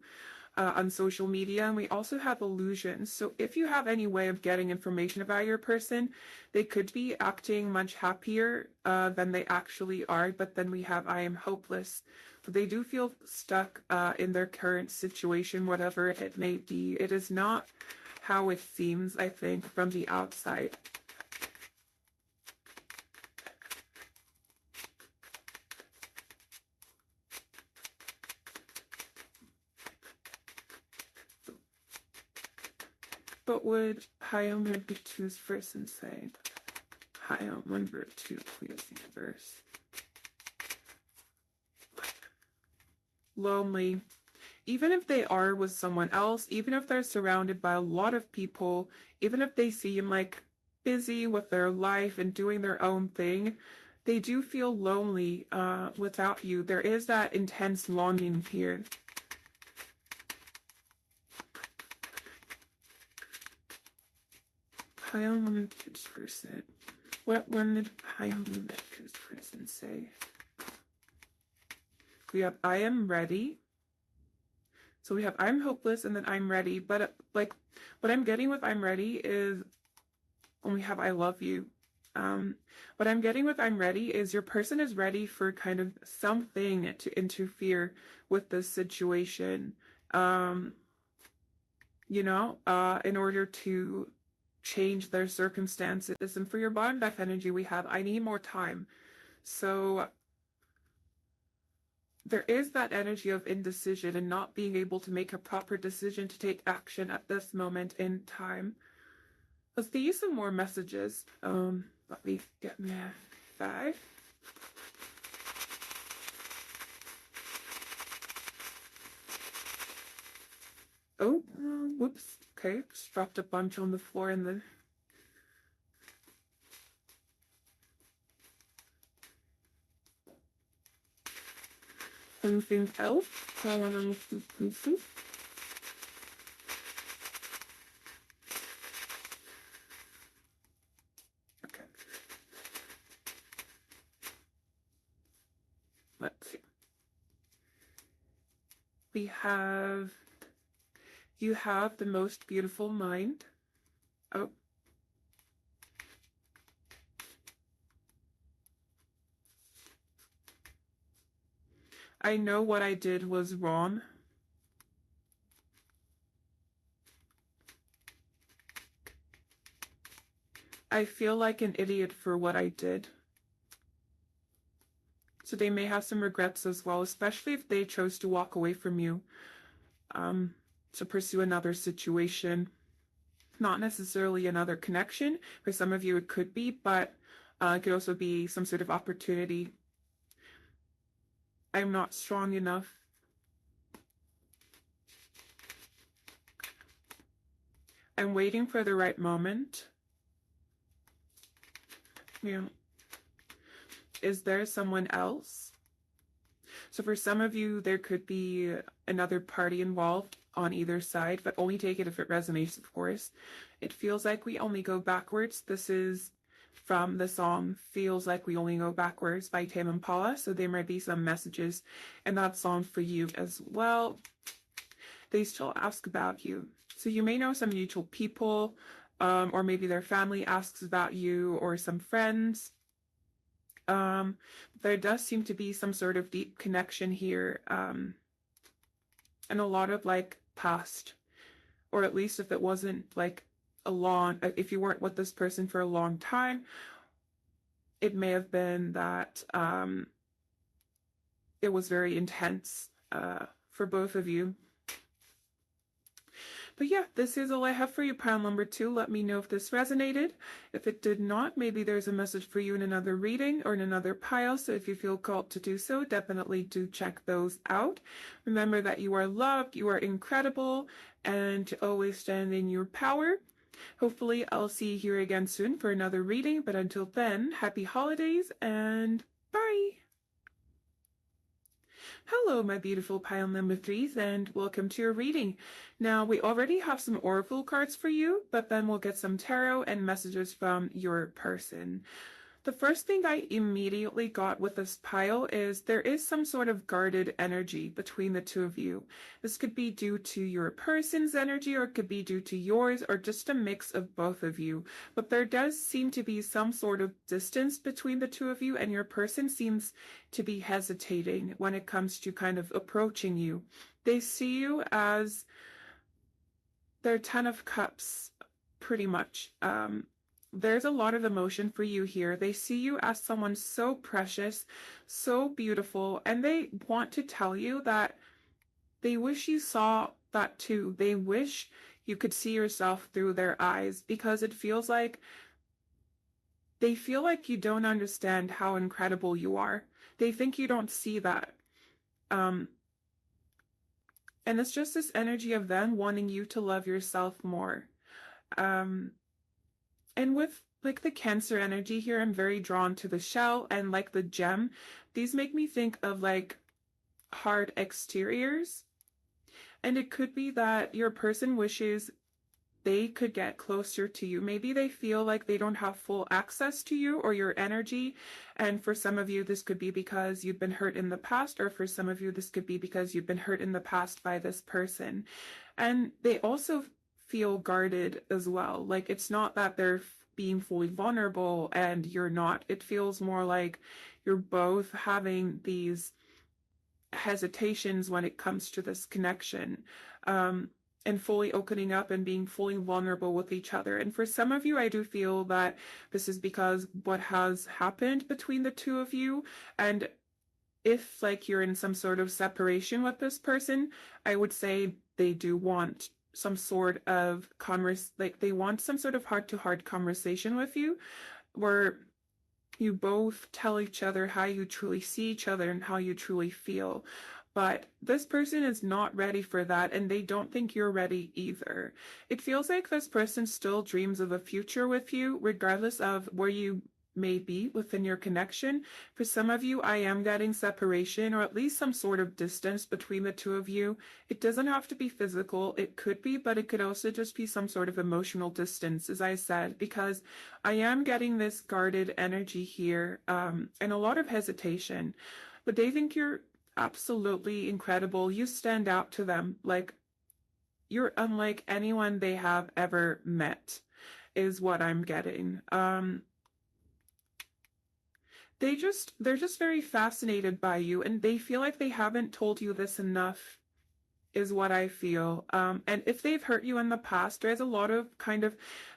on social media. And we also have illusions. So if you have any way of getting information about your person, they could be acting much happier than they actually are. But then we have I am hopeless. They do feel stuck in their current situation, whatever it may be. It is not how it seems, I think, from the outside. But would pile number 2's person say? Pile number 2, please, universe. Lonely. Even if they are with someone else, even if they're surrounded by a lot of people, even if they seem like busy with their life and doing their own thing, they do feel lonely without you. There is that intense longing here. Pile number 2's person. What did pile number 2's person say? We have I am ready. So we have I'm hopeless and then I'm ready. But like what I'm getting with I'm ready is when we have I love you. What I'm getting with I'm ready is your person is ready for kind of something to interfere with this situation. In order to change their circumstances. And for your bottom deck energy, we have I need more time. So there is that energy of indecision and not being able to make a proper decision to take action at this moment in time. Let's see some more messages. Let me get my 5. Oh, whoops. Okay, just dropped a bunch on the floor and then anything else? Okay. Let's see. We have you have the most beautiful mind. Oh. I know what I did was wrong. I feel like an idiot for what I did. So they may have some regrets as well, especially if they chose to walk away from you to pursue another situation. Not necessarily another connection. For some of you it could be, but it could also be some sort of opportunity. I'm not strong enough. I'm waiting for the right moment. Yeah. Is there someone else? So for some of you, there could be another party involved on either side, but only take it if it resonates, of course. It feels like we only go backwards. This is from the song Feels Like We Only Go Backwards by Tame Impala, so there might be some messages in that song for you as well. They still ask about you. So you may know some mutual people, or maybe their family asks about you, or some friends. There does seem to be some sort of deep connection here, and a lot of like past, or at least if it wasn't like if you weren't with this person for a long time, it may have been that it was very intense, for both of you. But yeah, this is all I have for you, pile number 2. Let me know if this resonated. If it did not, maybe there's a message for you in another reading or in another pile. So if you feel called to do so, definitely do check those out. Remember that you are loved, you are incredible, and to always stand in your power. Hopefully I'll see you here again soon for another reading. But until then, happy holidays and bye! Hello, my beautiful pile number 3s, and welcome to your reading. Now, we already have some oracle cards for you, but then we'll get some tarot and messages from your person. The first thing I immediately got with this pile is there is some sort of guarded energy between the two of you. This could be due to your person's energy, or it could be due to yours, or just a mix of both of you. But there does seem to be some sort of distance between the two of you, and your person seems to be hesitating when it comes to kind of approaching you. They see you as their 10 of Cups, pretty much. There's a lot of emotion for you here. They see you as someone so precious, so beautiful, and they want to tell you that they wish you saw that too. They wish you could see yourself through their eyes, because it feels like they feel like you don't understand how incredible you are. They think you don't see that. And it's just this energy of them wanting you to love yourself more. And with like the Cancer energy here, I'm very drawn to the shell and like the gem. These make me think of like hard exteriors. And it could be that your person wishes they could get closer to you. Maybe they feel like they don't have full access to you or your energy. And for some of you, this could be because you've been hurt in the past, or for some of you, this could be because you've been hurt in the past by this person. And they also feel guarded as well. Like, it's not that they're being fully vulnerable and you're not. It feels more like you're both having these hesitations when it comes to this connection, and fully opening up and being fully vulnerable with each other. And for some of you, I do feel that this is because what has happened between the two of you. And if like you're in some sort of separation with this person, I would say they do want some sort of they want some sort of heart-to-heart conversation with you, where you both tell each other how you truly see each other and how you truly feel. But this person is not ready for that, and they don't think you're ready either. It feels like this person still dreams of a future with you, regardless of where you may be within your connection. For some of you, I am getting separation, or at least some sort of distance between the two of you. It doesn't have to be physical. It could be, but it could also just be some sort of emotional distance, as I said, because I am getting this guarded energy here, and a lot of hesitation. But they think you're absolutely incredible. You stand out to them. Like, you're unlike anyone they have ever met, is what I'm getting. They're just very fascinated by you, and they feel like they haven't told you this enough, is what I feel. And if they've hurt you in the past, there is a lot of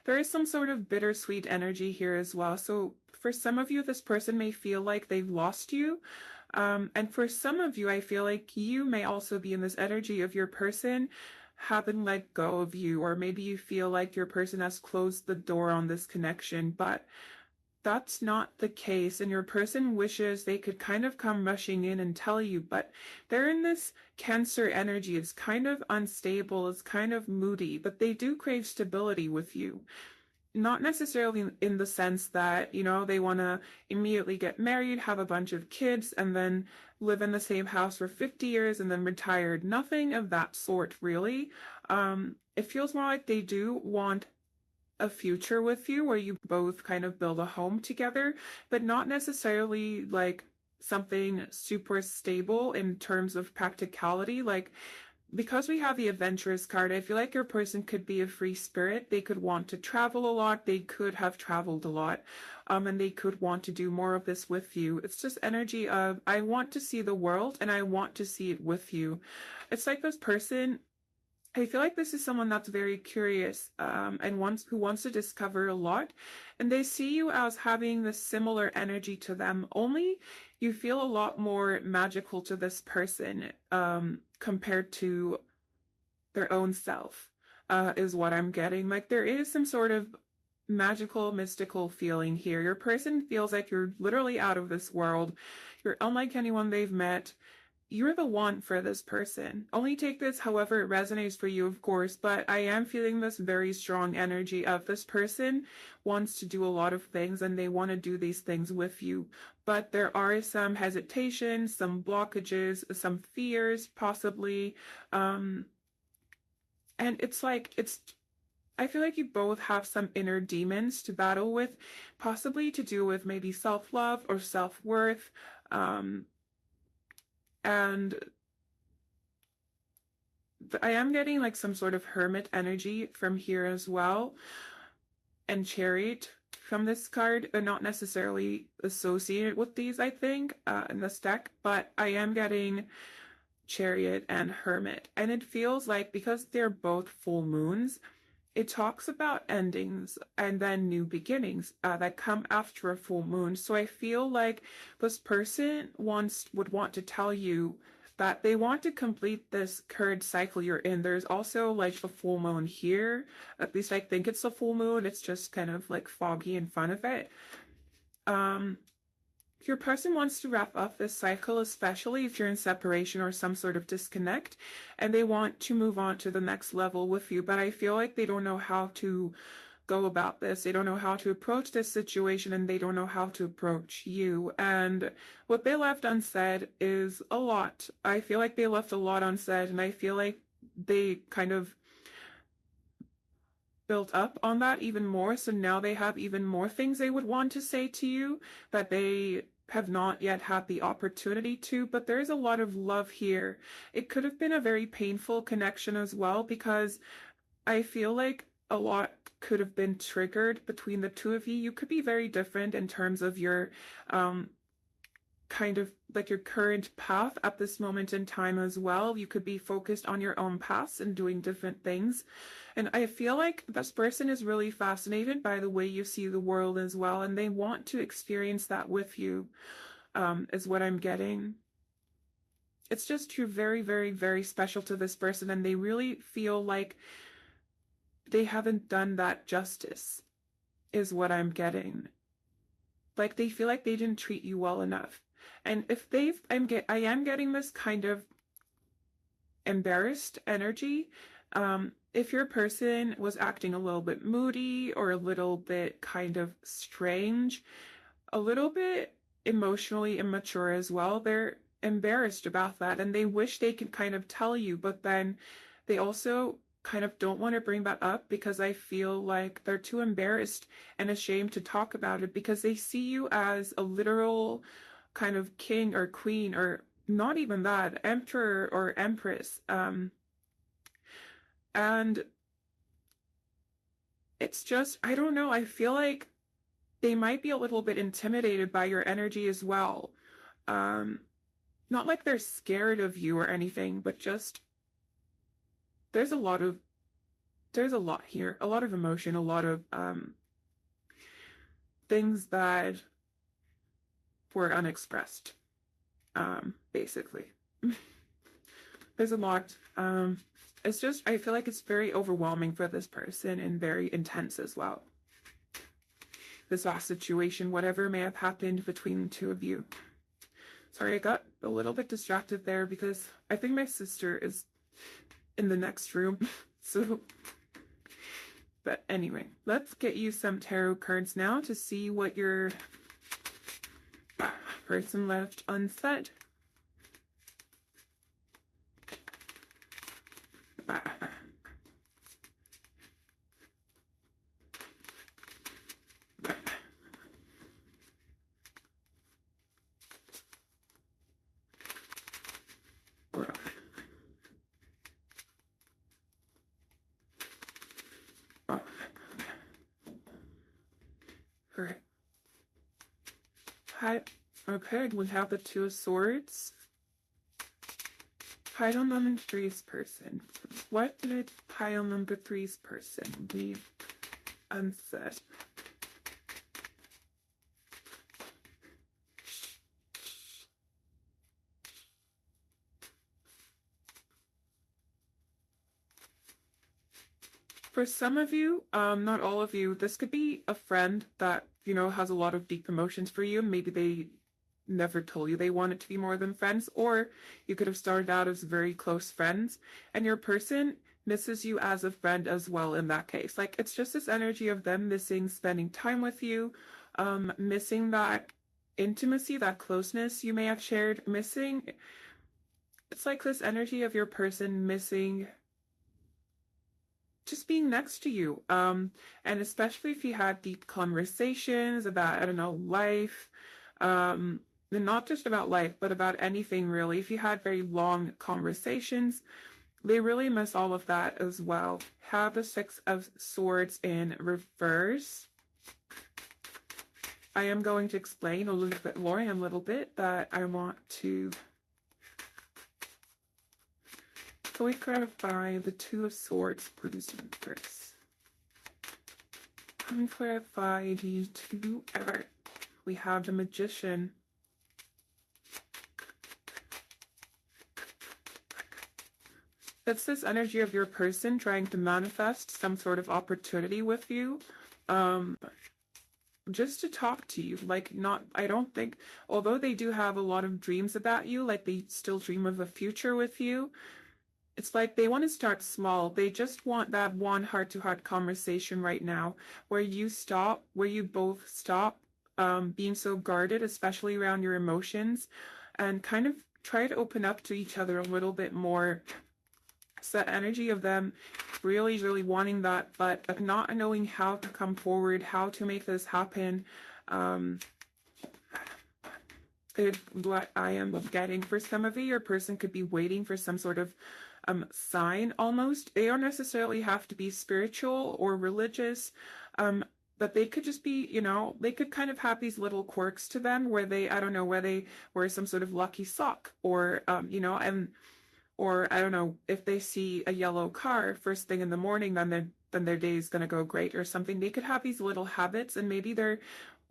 there is some sort of bittersweet energy here as well. So for some of you, this person may feel like they've lost you. And for some of you, I feel like you may also be in this energy of your person having let go of you, or maybe you feel like your person has closed the door on this connection, but that's not the case, and your person wishes they could kind of come rushing in and tell you, but they're in this Cancer energy. It's kind of unstable, it's kind of moody, but they do crave stability with you. Not necessarily in the sense that, you know, they want to immediately get married, have a bunch of kids, and then live in the same house for 50 years and then retired. Nothing of that sort, really. It feels more like they do want a future with you where you both kind of build a home together, but not necessarily like something super stable in terms of practicality. Like, because we have the adventurous card, I feel like your person could be a free spirit. They could want to travel a lot. They could have traveled a lot, and they could want to do more of this with you. It's just energy of, I want to see the world and I want to see it with you. It's like this person I feel like this is someone that's very curious and who wants to discover a lot, and they see you as having this similar energy to them, only you feel a lot more magical to this person compared to their own self, is what I'm getting. Like there is some sort of magical, mystical feeling here. Your person feels like you're literally out of this world. You're unlike anyone they've met. You're the one for this person. Only take this however it resonates for you, of course, but I am feeling this very strong energy of this person wants to do a lot of things and they want to do these things with you. But there are some hesitations, some blockages, some fears, possibly. And it's like, I feel like you both have some inner demons to battle with, possibly to do with maybe self-love or self-worth. And I am getting like some sort of hermit energy from here as well, and chariot from this card. They're not necessarily associated with these, I think, in this deck, but I am getting chariot and hermit. And it feels like because they're both full moons, it talks about endings and then new beginnings that come after a full moon. So I feel like this person would want to tell you that they want to complete this current cycle you're in. There's also like a full moon here. At least I think it's a full moon. It's just kind of like foggy in front of it. Your person wants to wrap up this cycle, especially if you're in separation or some sort of disconnect, and they want to move on to the next level with you. But I feel like they don't know how to go about this. They don't know how to approach this situation, and they don't know how to approach you. And what they left unsaid is a lot. I feel like they left a lot unsaid, and I feel like they kind of built up on that even more. So now they have even more things they would want to say to you that they have not yet had the opportunity to, but there's a lot of love here. It could have been a very painful connection as well, because I feel like a lot could have been triggered between the two of you. You could be very different in terms of your kind of like your current path at this moment in time as well. You could be focused on your own paths and doing different things. And I feel like this person is really fascinated by the way you see the world as well, and they want to experience that with you, is what I'm getting. It's just you're very, very, very special to this person, and they really feel like they haven't done that justice, is what I'm getting. Like they feel like they didn't treat you well enough. And if I am getting this kind of embarrassed energy. If your person was acting a little bit moody or a little bit kind of strange, a little bit emotionally immature as well, they're embarrassed about that and they wish they could kind of tell you, but then they also kind of don't want to bring that up because I feel like they're too embarrassed and ashamed to talk about it because they see you as a literal kind of king or queen, or not even that, emperor or empress. And it's just, I don't know, I feel like they might be a little bit intimidated by your energy as well. Not like they're scared of you or anything, but just there's a lot here, a lot of emotion, a lot of things that were unexpressed, basically. There's a lot. It's just, I feel like it's very overwhelming for this person and very intense as well. This last situation, whatever may have happened between the two of you. Sorry, I got a little bit distracted there because I think my sister is in the next room. So, but anyway, let's get you some tarot cards now to see what your person left unsaid. Hi. Okay, we have the Two of Swords, Pile number three's person. What did pile number three's person leave unsaid? For some of you, not all of you, this could be a friend that, you know, has a lot of deep emotions for you. Maybe they never told you they wanted to be more than friends, or you could have started out as very close friends, and your person misses you as a friend as well in that case. Like, it's just this energy of them missing spending time with you, missing that intimacy, that closeness you may have shared, missing. It's like this energy of your person missing just being next to you. And especially if you had deep conversations about, I don't know, life, and not just about life, but about anything really. If you had very long conversations, they really miss all of that as well. Have the Six of Swords in reverse. I am going to explain a little bit more in a little bit, but I want to clarify the Two of Swords, please, first. Let me clarify the two. We have the Magician. It's this energy of your person trying to manifest some sort of opportunity with you. Just to talk to you. Like, not, I don't think, although they do have a lot of dreams about you, like they still dream of a future with you, it's like they want to start small. They just want that one heart-to-heart conversation right now where you stop, where you both stop being so guarded, especially around your emotions, and kind of try to open up to each other a little bit more. It's that energy of them really, really wanting that, but not knowing how to come forward, how to make this happen. What I am getting for some of you, your person could be waiting for some sort of sign almost. They don't necessarily have to be spiritual or religious, but they could just be, you know, they could kind of have these little quirks to them where they, I don't know, where they wear some sort of lucky sock, or, you know, or I don't know, if they see a yellow car first thing in the morning, then their day is going to go great or something. They could have these little habits, and maybe they're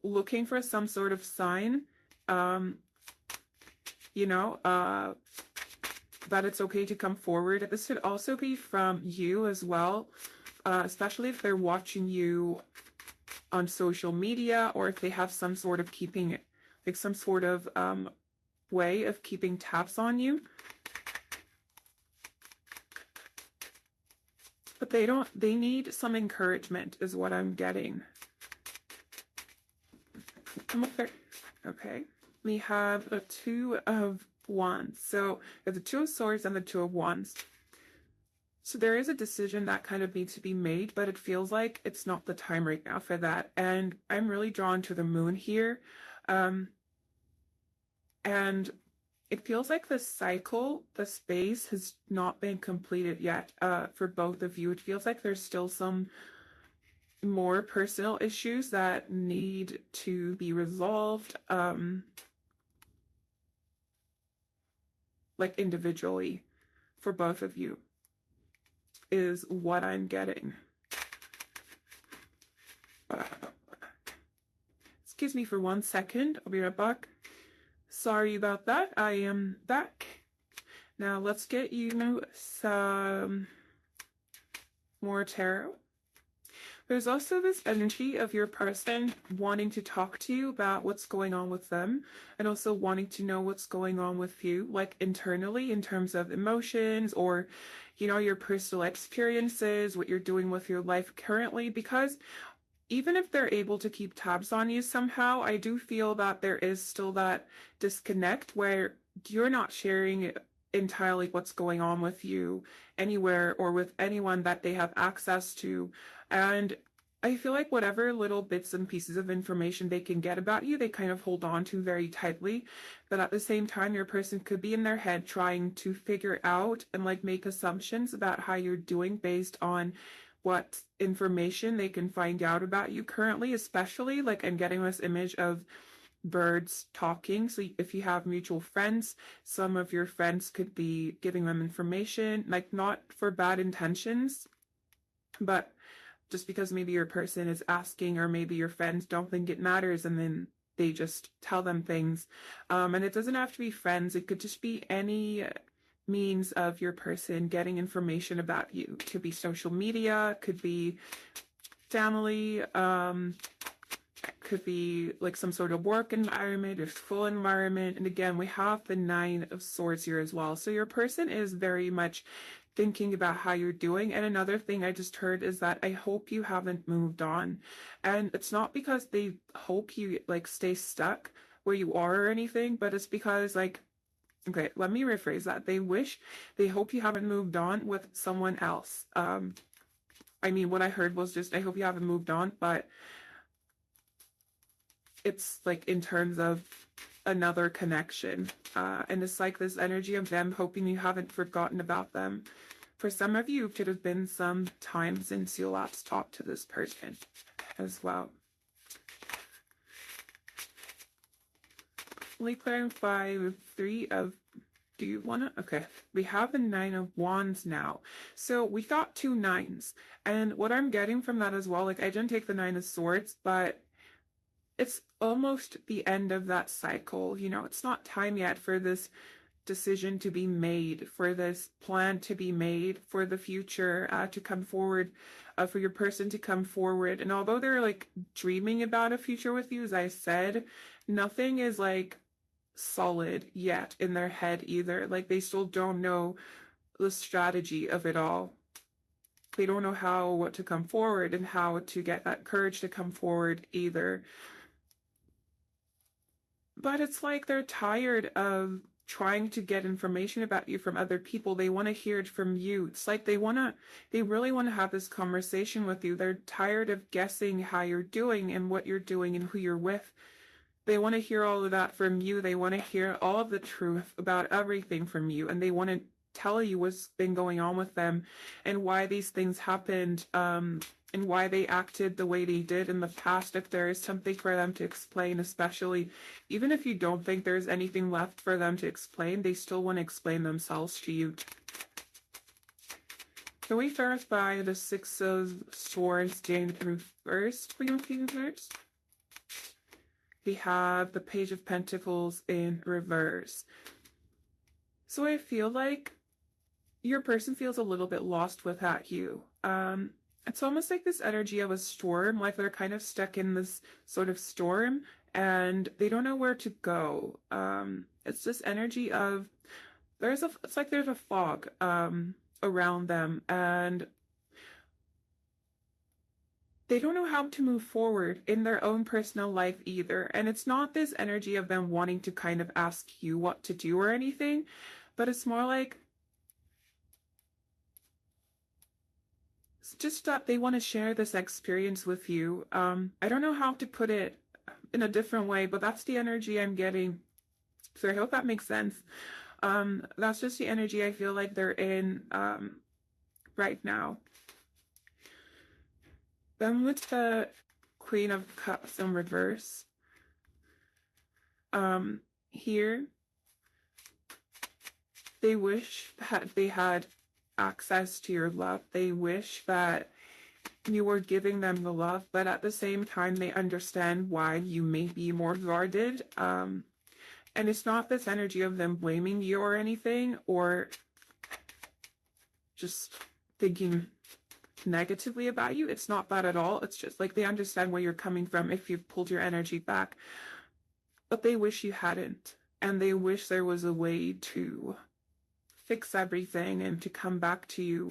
looking for some sort of sign, you know, that it's okay to come forward. This could also be from you as well, especially if they're watching you on social media, or if they have some sort of keeping, like some sort of way of keeping tabs on you. But they need some encouragement is what I'm getting. Okay, we have the Two of Wands. So there's the Two of Swords and the Two of Wands. So there is a decision that kind of needs to be made, but it feels like it's not the time right now for that. And I'm really drawn to the Moon here. And it feels like the cycle, the space has not been completed yet for both of you. It feels like there's still some more personal issues that need to be resolved, like individually for both of you, is what I'm getting. Excuse me for 1 second. I'll be right back. Sorry about that. I am back. Now let's get you some more tarot. There's also this energy of your person wanting to talk to you about what's going on with them, and also wanting to know what's going on with you, like internally in terms of emotions, or, you know, your personal experiences, what you're doing with your life currently. Because even if they're able to keep tabs on you somehow, I do feel that there is still that disconnect where you're not sharing entirely what's going on with you anywhere or with anyone that they have access to. And I feel like whatever little bits and pieces of information they can get about you, they kind of hold on to very tightly. But at the same time, your person could be in their head trying to figure out and like make assumptions about how you're doing based on what information they can find out about you currently. Especially, like, I'm getting this image of birds talking. So if you have mutual friends, some of your friends could be giving them information, like not for bad intentions, but just because maybe your person is asking, or maybe your friends don't think it matters, and then they just tell them things. And it doesn't have to be friends, it could just be any means of your person getting information about you. It could be social media, could be family, could be like some sort of work environment or school environment. And again, we have the Nine of Swords here as well. So your person is very much thinking about how you're doing. And another thing I just heard is that I hope you haven't moved on. And it's not because they hope you like stay stuck where you are or anything, but it's because like, okay, let me rephrase that. They hope you haven't moved on with someone else. I mean, what I heard was just, I hope you haven't moved on, but it's like in terms of another connection. And it's like this energy of them hoping you haven't forgotten about them. For some of you, it could have been some time since you last talked to this person as well. Let me clarify with 3 of, do you want to? Okay, we have the 9 of Wands now. So we got 2 nines. And what I'm getting from that as well, like I didn't take the 9 of Swords, but it's almost the end of that cycle. You know, it's not time yet for this decision to be made, for this plan to be made, for the future to come forward, for your person to come forward. And although they're like dreaming about a future with you, as I said, nothing is like solid yet in their head either. Like they still don't know the strategy of it all. They don't know what to come forward and how to get that courage to come forward either. But it's like they're tired of trying to get information about you from other people. They want to hear it from you. It's like they really want to have this conversation with you. They're tired of guessing how you're doing and what you're doing and who you're with. They want to hear all of that from you. They want to hear all of the truth about everything from you. And they want to tell you what's been going on with them and why these things happened, and why they acted the way they did in the past. If there is something for them to explain, especially even if you don't think there's anything left for them to explain, they still want to explain themselves to you. Can we verify the 6 of Swords in reverse for your fingers? We have the Page of Pentacles in reverse. So I feel like your person feels a little bit lost without you. It's almost like this energy of a storm, like they're kind of stuck in this sort of storm and they don't know where to go. It's this energy of it's like there's a fog around them, and they don't know how to move forward in their own personal life either. And it's not this energy of them wanting to kind of ask you what to do or anything, but it's more like it's just that they want to share this experience with you. I don't know how to put it in a different way, but that's the energy I'm getting. So I hope that makes sense. That's just the energy I feel like they're in right now. Then with the Queen of Cups in reverse, here, they wish that they had access to your love. They wish that you were giving them the love, but at the same time, they understand why you may be more guarded. And it's not this energy of them blaming you or anything, or just thinking negatively about you. It's not that at all. It's just like they understand where you're coming from if you've pulled your energy back. But they wish you hadn't. And they wish there was a way to fix everything and to come back to you,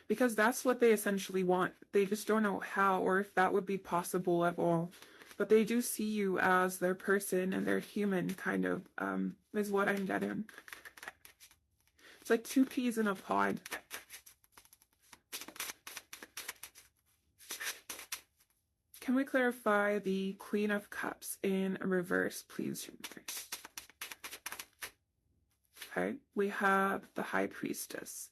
because that's what they essentially want. They just don't know how or if that would be possible at all. But they do see you as their person and their human, kind of, is what I'm getting. It's like 2 peas in a pod. Can we clarify the Queen of Cups in reverse, please? Okay, we have the High Priestess.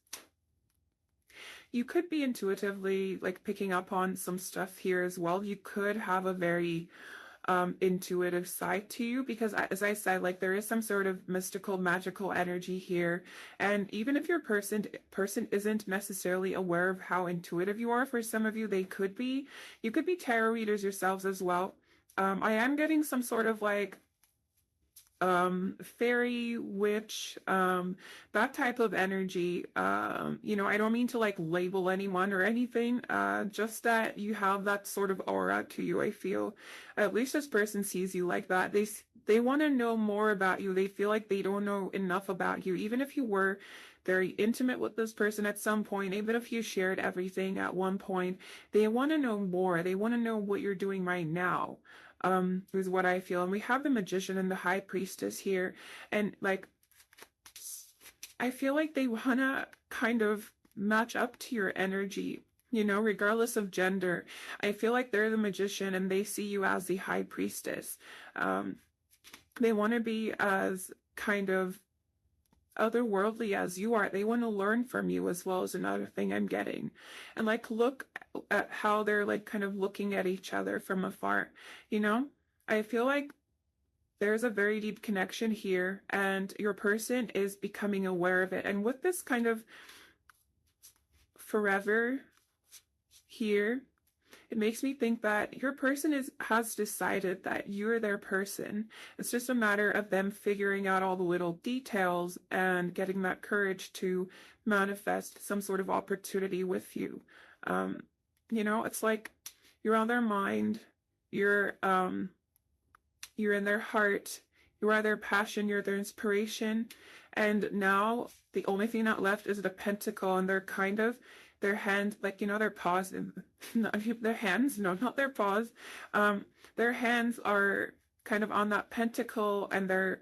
You could be intuitively like picking up on some stuff here as well. You could have a very intuitive side to you, because as I said, like there is some sort of mystical, magical energy here. And even if your person isn't necessarily aware of how intuitive you are, for some of you, they could be. You could be tarot readers yourselves as well. I am getting some sort of like fairy, witch, that type of energy. You know, I don't mean to like label anyone or anything, just that you have that sort of aura to you. I feel at least this person sees you like that. They want to know more about you. They feel like they don't know enough about you, even if you were very intimate with this person at some point, even if you shared everything at one point. They want to know more. They want to know what you're doing right now, is what I feel. And we have the Magician and the High Priestess here. And like, I feel like they want to kind of match up to your energy, you know, regardless of gender. I feel like they're the Magician and they see you as the High Priestess. They want to be as kind of otherworldly as you are. They want to learn from you as well, as another thing I'm getting. And like look at how they're like kind of looking at each other from afar, you know? I feel like there's a very deep connection here and your person is becoming aware of it. And with this kind of forever here, it makes me think that your person has decided that you're their person. It's just a matter of them figuring out all the little details and getting that courage to manifest some sort of opportunity with you. You know, it's like you're on their mind, you're in their heart, you are their passion, you're their inspiration, and now the only thing that left is the pentacle, and they're kind of their hand, like, you know, their paws, not their hands, no, not their paws. Their hands are kind of on that pentacle, and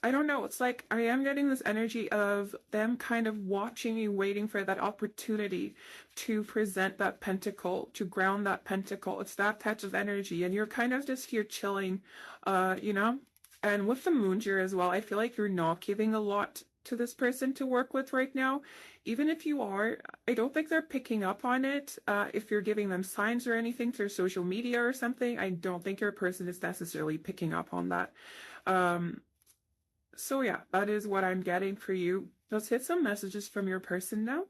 I don't know, it's like I am getting this energy of them kind of watching you, waiting for that opportunity to present that pentacle, to ground that pentacle. It's that type of energy, and you're kind of just here chilling, you know? And with the moon here as well, I feel like you're not giving a lot to this person to work with right now. Even if you are, I don't think they're picking up on it. If you're giving them signs or anything through social media or something, I don't think your person is necessarily picking up on that. So yeah, that is what I'm getting for you. Let's hit some messages from your person now.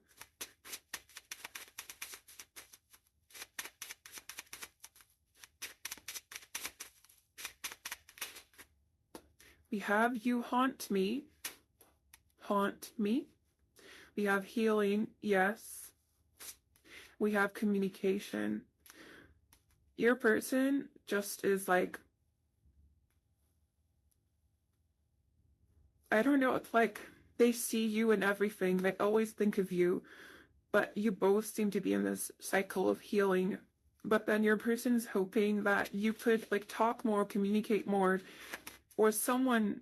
We have you haunt me. Haunt me. We have healing, yes. We have communication. Your person just is like, I don't know, it's like they see you in everything. They always think of you, but you both seem to be in this cycle of healing. But then your person's hoping that you could like talk more, communicate more, or someone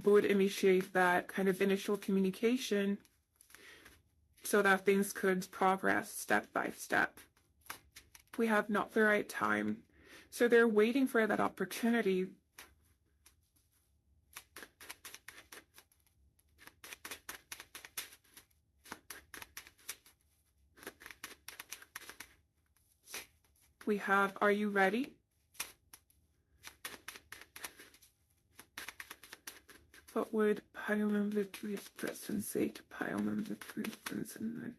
would initiate that kind of initial communication so that things could progress step by step. We have not the right time. So they're waiting for that opportunity. We have, are you ready? What would pile number 3's person say to pile number 3's person?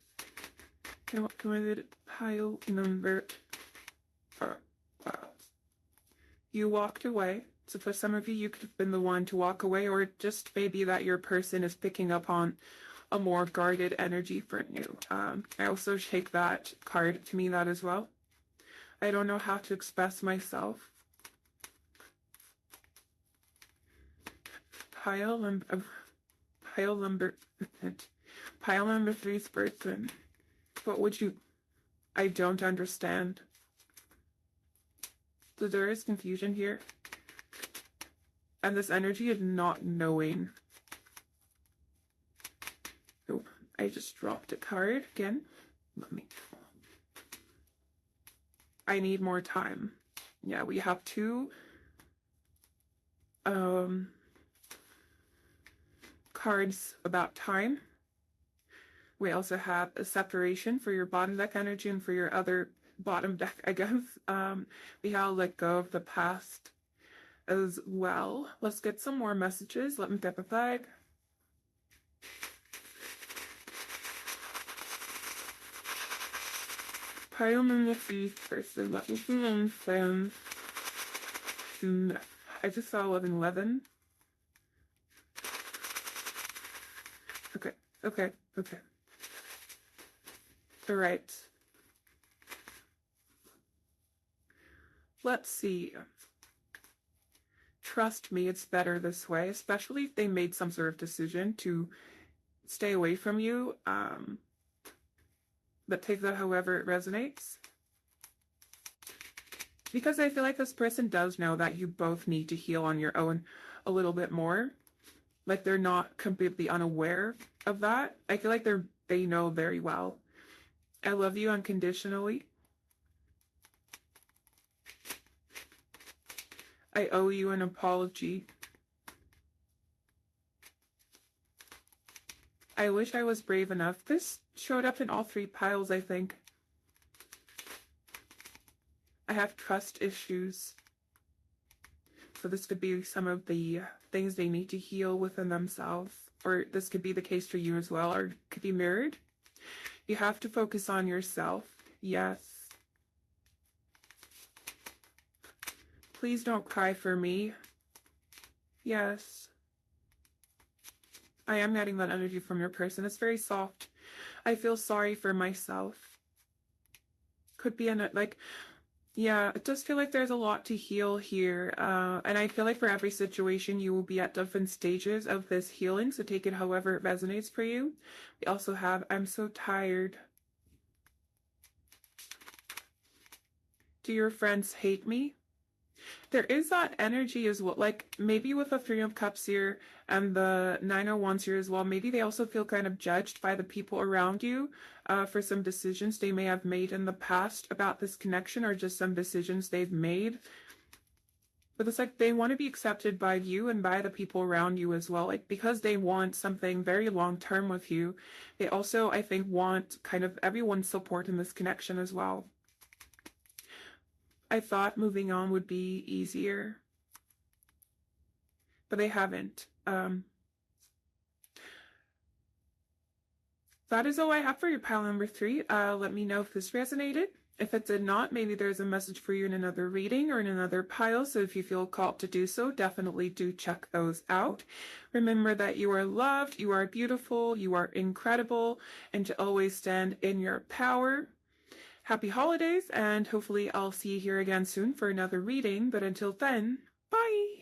And what would pile number 4? You walked away. So for some of you, you could have been the one to walk away, or just maybe that your person is picking up on a more guarded energy for you. I also take that card to mean that as well. I don't know how to express myself. Pile number 3's person. What would you? I don't understand. So there is confusion here. And this energy is not knowing. Oh, I just dropped a card again. I need more time. Yeah, we have 2 cards about time. We also have a separation for your bottom deck energy and for your other bottom deck, I guess. We have let go of the past as well. Let's get some more messages. Let me tap a flag. Pile in the feet person. Let me see on fans. I just saw 1111. Okay, okay, okay. All right. Let's see. Trust me, it's better this way, especially if they made some sort of decision to stay away from you. But take that however it resonates. Because I feel like this person does know that you both need to heal on your own a little bit more. Like they're not completely unaware of that. I feel like they know very well. I love you unconditionally. I owe you an apology. I wish I was brave enough. This showed up in all three piles, I think. I have trust issues. So this could be some of the things they need to heal within themselves. Or this could be the case for you as well, or it could be mirrored. You have to focus on yourself. Yes. Please don't cry for me. Yes. I am getting that energy from your person. It's very soft. I feel sorry for myself. Could be yeah, it does feel like there's a lot to heal here. And I feel like for every situation, you will be at different stages of this healing. So take it however it resonates for you. We also have, I'm so tired. Do your friends hate me? There is that energy as well, like maybe with the Three of Cups here and the Nine of Wands here as well, maybe they also feel kind of judged by the people around you for some decisions they may have made in the past about this connection, or just some decisions they've made. But it's like they want to be accepted by you and by the people around you as well, like because they want something very long term with you. They also, I think, want kind of everyone's support in this connection as well. I thought moving on would be easier, but they haven't. That is all I have for your pile number 3. Let me know if this resonated. If it did not, maybe there's a message for you in another reading or in another pile, so if you feel called to do so, definitely do check those out. Remember that you are loved, you are beautiful, you are incredible, and to always stand in your power. Happy holidays, and hopefully I'll see you here again soon for another reading, but until then, bye!